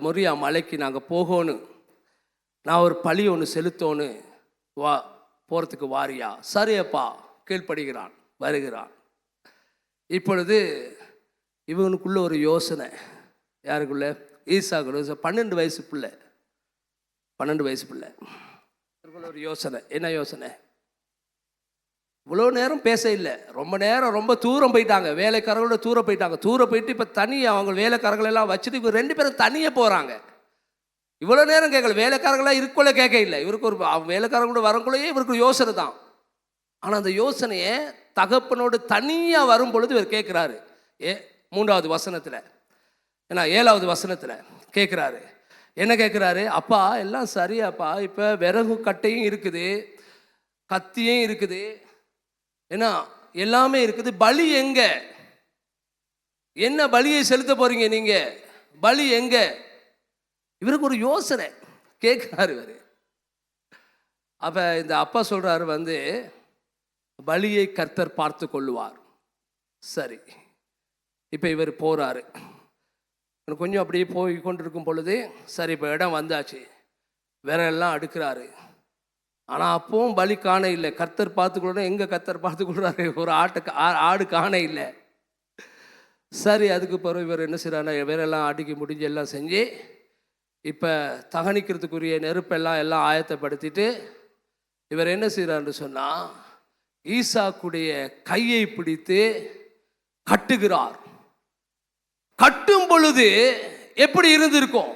மொரியா மலைக்கு நாங்கள் போகணும், நான் ஒரு பலி ஒன்று செலுத்தோன்னு போகிறதுக்கு வாரியா? சரியப்பா, கீழ்ப்படுகிறான், வருகிறான். இப்பொழுது இவனுக்குள்ள ஒரு யோசனை. யாருக்குள்ள? ஈசாக்குள்ள. 12 வயசு பிள்ளை, 12 வயசு பிள்ளை. ஒரு யோசனை. என்ன யோசனை? இவ்வளோ நேரம் பேச இல்லை, ரொம்ப நேரம் ரொம்ப தூரம் போயிட்டாங்க, வேலைக்காரங்களோட தூரம் போயிட்டு இப்போ தனியாக அவங்க வேலைக்காரங்களெல்லாம் வச்சுட்டு இவங்க 2 பேரும் தனியாக போகிறாங்க. இவ்வளோ நேரம் கேட்கல, வேலைக்காரங்களாம் இருக்குள்ள கேட்க இல்லை. இவருக்கு ஒரு வேலைக்காரங்களோட வரக்குள்ளேயே இவருக்கு யோசனை தான். ஆனால் அந்த யோசனையை தகப்பனோடு தனியாக வரும் பொழுது இவர் கேட்குறாரு. 3வது வசனத்தில், ஏன்னா 7வது வசனத்தில் கேட்குறாரு. என்ன கேட்குறாரு? அப்பா, எல்லாம் சரியாப்பா, இப்போ விறகு கட்டையும் இருக்குது, கத்தியும் இருக்குது, ஏன்னா எல்லாமே இருக்குது, பலி எங்க? என்ன பலியை செலுத்த போறீங்க நீங்க? பலி எங்க? இவருக்கு ஒரு யோசனை கேட்கிறாரு இவரு. அப்ப இந்த அப்பா சொல்றாரு, பலியை கர்த்தர் பார்த்து கொள்ளுவார். சரி, இப்ப இவர் போறாரு. கொஞ்சம் அப்படியே போய் கொண்டிருக்கும் பொழுது, சரி இப்போ இடம் வந்தாச்சு, விறகெல்லாம் அடுக்கிறாரு. ஆனால் அப்பவும் பலி காண இல்லை. கர்த்தர் பார்த்துக்கொள்ளணும். எங்கே கர்த்தர் பார்த்துக்கொள்றாரு? ஒரு ஆடு காண இல்லை. சரி, அதுக்கு பிறகு இவர் என்ன செய்யறாருன்னா, வேறெல்லாம் அடுக்கி முடிஞ்சு எல்லாம் செஞ்சு இப்போ தகனிக்கிறதுக்குரிய நெருப்பெல்லாம் ஆயத்தப்படுத்திட்டு இவர் என்ன செய்கிறார்னு சொன்னால் ஈசாக்குடைய கையை பிடித்து கட்டுகிறார். கட்டும் பொழுது எப்படி இருந்திருக்கும்?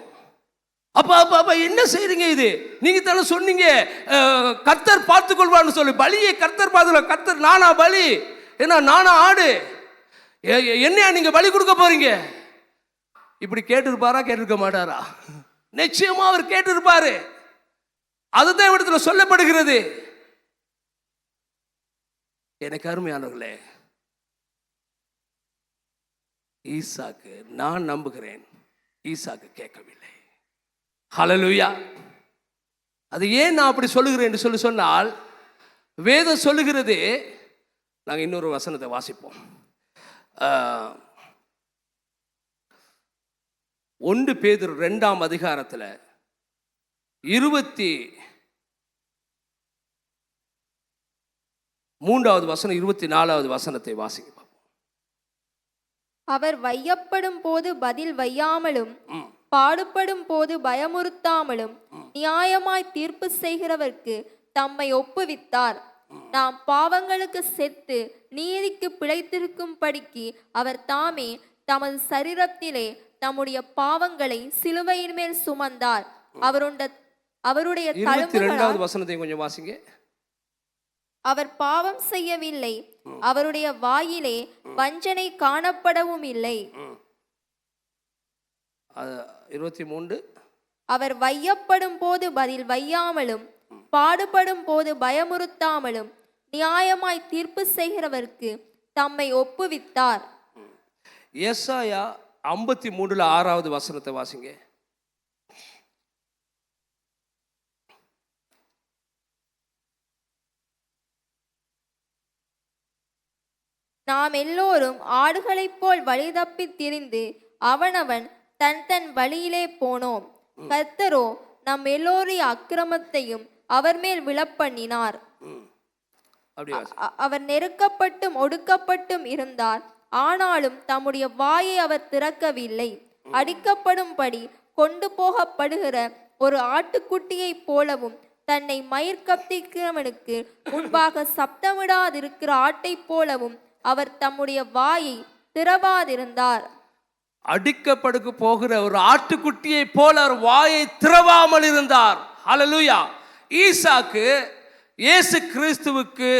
அப்ப என்ன செய்றீங்க? இது நீங்க தானே சொன்னீங்க கர்த்தர் பார்த்துக்கொள்வான்னு சொல்லி. பலியை கர்த்தர் பார்த்துக்கொள்ள. கர்த்தர் நானா பலி? ஏன்னா நானா ஆடு? என்னையா நீங்க பலி கொடுக்க போறீங்க? இப்படி கேட்டிருப்பாரா? கேட்டிருக்க மாட்டாரா? நிச்சயமா அவர் கேட்டிருப்பாரு. அதுதான் இடத்துல சொல்லப்படுகிறது. எனக்கு அருமையானவர்களே, ஈசாக்கு நான் நம்புகிறேன், ஈசாக்கு கேட்கவில்லை. ஹல்லேலூயா. அது ஏன் நான் அப்படி சொல்லுகிறேன் என்று சொன்னால், வேதம் சொல்லுகிறது. நாங்கள் இன்னொரு வசனத்தை வாசிப்போம். 1 பேதுரு 2ஆம் அதிகாரத்தில் 23வது வசனம் 24வது வசனத்தை வாசிப்போம். அவர் வையப்படும் போது பதில் வையாமலும் பாடுபடும் போது பயமுறுத்தாமலும் நியாயமாய் தீர்ப்பு செய்கிறவர்க்கு தம்மை ஒப்புவித்தார். நாம் பாவங்களுக்கு செத்து நீதிக்கு பிழைத்திருக்கும்படிக்கு அவர் தாமே தமது சரீரத்திலே தம்முடைய பாவங்களை சிலுவையின் மேல் சுமந்தார். அவருடைய 22வது வசனத்தை கொஞ்சம் வாசிங்க. அவர் பாவம் செய்யவில்லை, அவருடைய வாயிலே வஞ்சனை காணப்படவும் இல்லை. 23 அவர் வையப்படும் போது பதில் வையாமலும் பாடுபடும் போது பயமுறுத்தாமலும் நியாயமாய் தீர்ப்பு செய்கிறவர்க்கு தம்மை ஒப்புவித்தார். ஏசாயா 53:6வது வசனத்தை வாசிங்க. நாம் எல்லோரும் ஆடுகளைப் போல் வழி தப்பித் திரிந்து அவனவன் தன் தன் வழியிலே போனோம். கர்த்தரோ நம் எல்லோருடைய அக்கிரமத்தையும் அவர் மேல் விழப்பண்ணினார். அவர் நெருக்கப்பட்டும் ஒடுக்கப்பட்டும் இருந்தார், ஆனாலும் தம்முடைய வாயை அவர் திறக்கவில்லை. அடிக்கப்படும்படி கொண்டு போகப்படுகிற ஒரு ஆட்டுக்குட்டியைப் போலவும் தன்னை மயிர் கத்திக்கிறவனுக்கு முன்பாக சப்தமிடாதிருக்கிற ஆட்டைப் போலவும் அவர் தம்முடைய வாயை திறவாதிருந்தார். அடிக்கப்படுக்கு போகிற ஒரு ஆட்டுக்குட்டியை போல அவர் வாயை திறவாமல் இருந்தார். ஹல்லேலூயா. ஈசாக்கு இயேசு கிறிஸ்துவுக்கு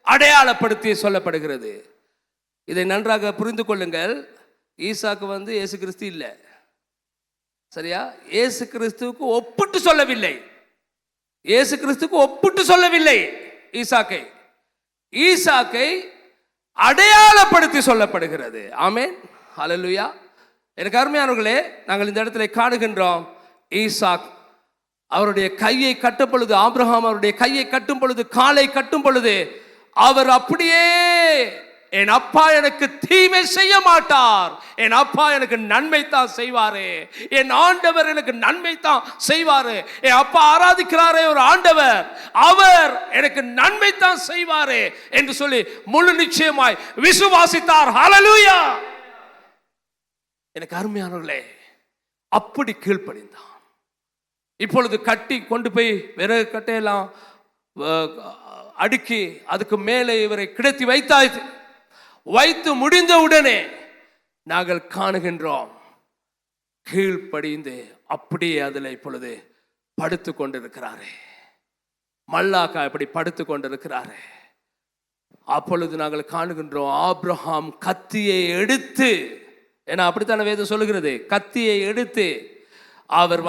அடையாளப்படுத்தி சொல்லப்படுகிறது. இதை நன்றாக புரிந்து கொள்ளுங்கள். ஈசாக்கு இயேசு கிறிஸ்து இல்லை, சரியா? இயேசு கிறிஸ்துவுக்கு ஒப்பிட்டு சொல்லவில்லை. இயேசு கிறிஸ்துவுக்கு ஒப்பிட்டு சொல்லவில்லை ஈசாக்கை. ஈசாக்கை அடையாளப்படுத்தி சொல்லப்படுகிறது. ஆமென், ஹல்லேலூயா. எனக்கு அருமையானவர்களே, நாங்கள் இந்த இடத்துல காணுகின்றோம், ஈசாக் அவருடைய கையை கட்டும் பொழுது, ஆபிரகாம் அவருடைய கையை கட்டும் பொழுது, காலை கட்டும் பொழுது, அவர் அப்படியே என் அப்பா எனக்கு தீமை செய்ய மாட்டார், என் அப்பா எனக்கு நன்மை தான் செய்வாரு, என் ஆண்டவர் எனக்கு நன்மை தான் செய்வாரு, என் அப்பா ஆராதிக்கிறாரே ஒரு ஆண்டவர், அவர் எனக்கு நன்மை தான் செய்வாரு என்று சொல்லி முழு நிச்சயமாய் விசுவாசித்தார். ஹல்லேலூயா. எனக்கு அருமையானவர்களே, அப்படி கீழ்ப்படிந்தான். இப்பொழுது கட்டி கொண்டு போய் விறகு கட்டையெல்லாம் அடுக்கி அதுக்கு மேலே இவரை கிடத்தி வைத்து முடிந்த உடனே நாங்கள் காணுகின்றோம், கீழ்ப்படிந்து அப்படியே அதில் இப்பொழுது படுத்து கொண்டிருக்கிறாரே, மல்லாக்கா இப்படி படுத்து கொண்டிருக்கிறாரே. அப்பொழுது நாங்கள் காணுகின்றோம், ஆபிரகாம் கத்தியை எடுத்து, ஏன்னா அப்படித்தான வேதம் சொல்லுகிறது, கத்தியை எடுத்து அவர்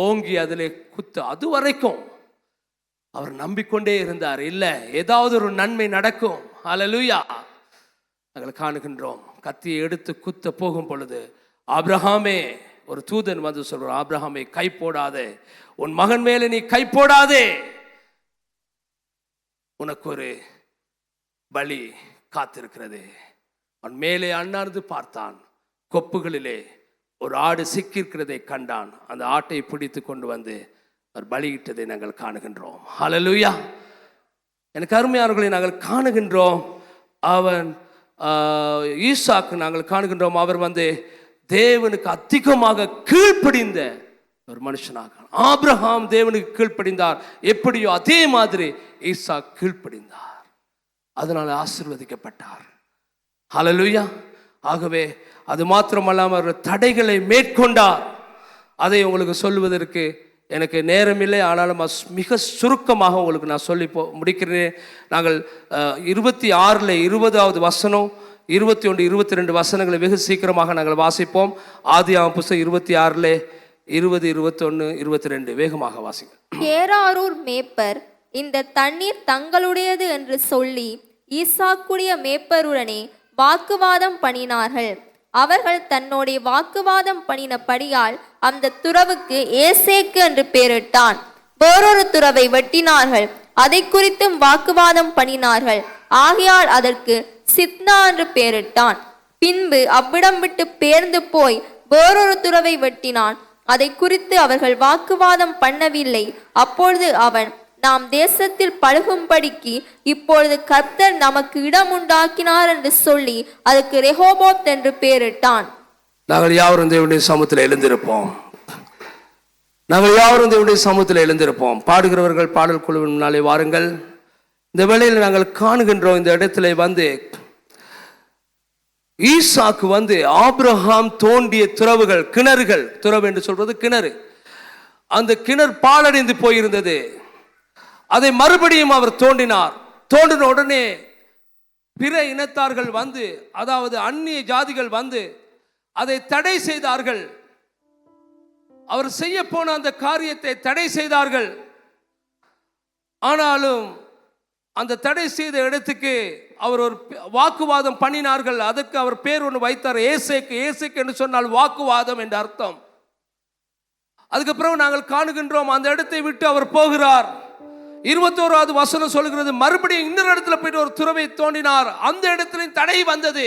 ஓங்கி அதிலே குத்து. அது வரைக்கும் அவர் நம்பிக்கொண்டே இருந்தார், இல்லை ஏதாவது ஒரு நன்மை நடக்கும். ஹல்லேலூயா. நாங்கள் காணுகின்றோம், கத்தியை எடுத்து குத்த போகும் பொழுது ஆபிரகாமே, ஒரு தூதன் சொல்றார், ஆபிரகாமே கை போடாதே, உன் மகன் மேலே நீ கை போடாதே, உனக்கு ஒரு பலி காத்திருக்கிறது. அவன் மேலே அண்ணார்ந்து பார்த்தான், கொப்புகளிலே ஒரு ஆடு சிக்கியிருக்கிறதை கண்டான். அந்த ஆட்டை பிடித்து கொண்டு அவர் பலியிட்டதை நாங்கள் காணுகின்றோம். ஹல்லேலூயா. எனக்கு அருமையானவர்களை நாங்கள் காணுகின்றோம், அவன் ஈசாக்கு நாங்கள் காணுகின்றோம், அவர் தேவனுக்கு அதிகமாக கீழ்ப்படிந்த ஒரு மனுஷனாக. ஆபிரகாம் தேவனுக்கு கீழ்ப்படிந்தார், எப்படியோ அதே மாதிரி ஈசாக் கீழ்ப்படிந்தார், அதனால ஆசீர்வதிக்கப்பட்டார். ஹல்லேலூயா. ஆகவே அது மாத்திரமல்லாமல் அவர் தடைகளை மேற்கொண்டார். அதை உங்களுக்கு சொல்லுவதற்கு எனக்கு நேரமில்லை, ஆனாலும் மிக சுருக்கமாக உங்களுக்கு நான் சொல்லி முடிக்கிறேன். நாங்கள் 26 20வது வசனம், 21 22 வசனங்களை வெகு சீக்கிரமாக நாங்கள் வாசிப்போம். ஆதியாகமம் புத்தகம் 26 20 21 22 வேகமாக வாசிங்க. கேராரூர் மேய்ப்பர் இந்த தண்ணீர் தங்களுடையது என்று சொல்லி ஈசாக்குடைய மேய்ப்பருடனே வாக்குவாதம் பண்ணினார்கள். அவர்கள் தன்னோடைய வாக்குவாதம் பண்ணினபடியால் அந்த துறவுக்கு ஏசேக்கு என்று பெயரிட்டான். வேறொரு துறவை வெட்டினார்கள், அதை குறித்தும் வாக்குவாதம் பண்ணினார்கள். ஆகையால் அதற்கு சித்னா என்று பெயரிட்டான். பின்பு அவ்விடம் விட்டு பெயர்ந்து போய் வேறொரு துறவை வெட்டினான். அதை குறித்து அவர்கள் வாக்குவாதம் பண்ணவில்லை. அப்பொழுது அவன், நாம் தேசத்தில் பழுகும்படிக்கு இப்பொழுது கர்த்தர் நமக்கு இடம் உண்டாக்கினார் என்று சொல்லி அதுக்கு ரெஹோபோத் என்று பெயரிட்டான். நாங்கள் யாவரும் தேவனுடைய சமூகத்தில் எழுந்திருப்போம். நாங்கள் யாவரும் தேவனுடைய சமூகத்தில் எழுந்திருப்போம். பாடுகிறவர்கள் பாடல் குழுவின் முன்னாலே வாருங்கள். இந்த வேளையில் நாங்கள் காணுகின்றோம், இந்த இடத்துல ஈசாக்கு ஆபிரகாம் தோண்டிய துறவுகள், கிணறுகள், துறவு என்று சொல்றது கிணறு, அந்த கிணறு பாழடைந்து போயிருந்தது. அதை மறுபடியும் அவர் தோண்டினார். தோண்டின உடனே பிற இனத்தார்கள் அதாவது அந்நிய ஜாதிகள் அதை தடை செய்தார்கள். அவர் செய்ய போன அந்த காரியத்தை தடை செய்தார்கள். ஆனாலும் அந்த தடை செய்த இடத்துக்கு அவர் ஒரு வாக்குவாதம் பண்ணினார்கள். அதற்கு அவர் பேர் ஒன்று வைத்தார், ஏசேக்கு. ஏசேக்கு என்று சொன்னால் வாக்குவாதம் என்ற அர்த்தம். அதுக்கப்புறம் நாங்கள் காணுகின்றோம், அந்த இடத்தை விட்டு அவர் போகிறார். 21வது வசனம் சொல்கிறது, மறுபடியும் இன்னொரு இடத்துல போயிட்டு ஒரு துறவை தோண்டினார். அந்த இடத்துல தடை வந்தது,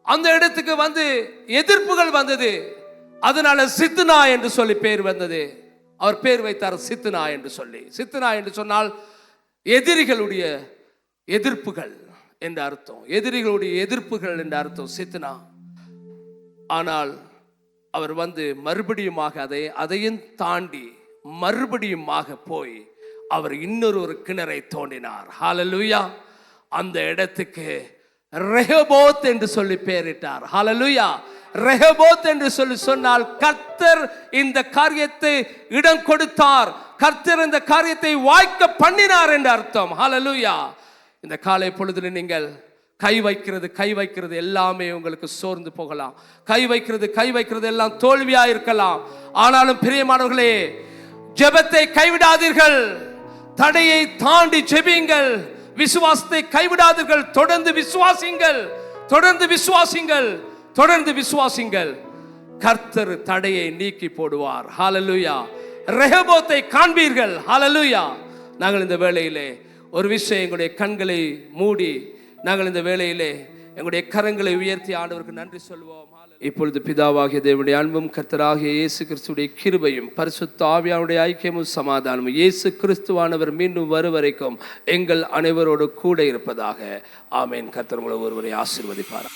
அந்த இடத்துக்கு எதிர்ப்புகள் வந்தது. அதனால சித்னா என்று சொல்லி பேர் வந்தது. அவர் பேர் வைத்தார் சித்னா என்று சொல்லி. சித்னா என்று சொன்னால் எதிரிகளுடைய எதிர்ப்புகள் என்ற அர்த்தம், எதிரிகளுடைய எதிர்ப்புகள் என்ற அர்த்தம் சித்னா. ஆனால் அவர் மறுபடியுமாக அதையும் தாண்டி மறுபடியுமாக போய் அவர் இன்னொரு கிணறை தோண்டினார். ஹல்லேலூயா. அந்த இடத்துக்கு ரெஹோபோத் என்று சொல்லி பெயரிட்டார். ஹல்லேலூயா. ரெஹோபோத் என்று சொன்னால் கர்த்தர் இந்த காரியத்தை இடம் கொடுத்தார், கர்த்தர் இந்த காரியத்தை வாய்க்க பண்ணினார் என்று அர்த்தம். ஹல்லேலூயா. இந்த காலை பொழுதில் நீங்கள் கை வைக்கிறது எல்லாமே உங்களுக்கு சோர்ந்து போகலாம். கை வைக்கிறது எல்லாம் தோல்வியா இருக்கலாம். ஆனாலும் பிரியமானவர்களே, ஜெபத்தை கைவிடாதீர்கள், தடையை தாண்டி ஜெபியுங்கள், விசுவாசத்தை கைவிடாதீர்கள். தொடர்ந்து விசுவாசிங்கள். கர்த்தர் தடையை நீக்கி போடுவார். ஹல்லேலூயா. ரெஹோபோத்தை காண்பீர்கள். ஹல்லேலூயா. நாங்கள் இந்த வேளையிலே ஒரு விஷயம், எங்களுடைய கண்களை மூடி நாங்கள் இந்த வேளையிலே எங்களுடைய கரங்களை உயர்த்தி ஆண்டவருக்கு நன்றி சொல்வோம். இப்பொழுது பிதாவாகிய தேவனுடைய அன்பும் கர்த்தராகிய இயேசு கிறிஸ்துடைய கிருபையும் பரிசுத்த ஆவியானுடைய ஐக்கியமும் சமாதானமும் இயேசு கிறிஸ்துவானவர் மீண்டும் வரும் வரைக்கும் எங்கள் அனைவரோடு கூட இருப்பதாக. ஆமேன். கர்த்தர் உங்களை ஒருவரை ஆசீர்வதிப்பார்.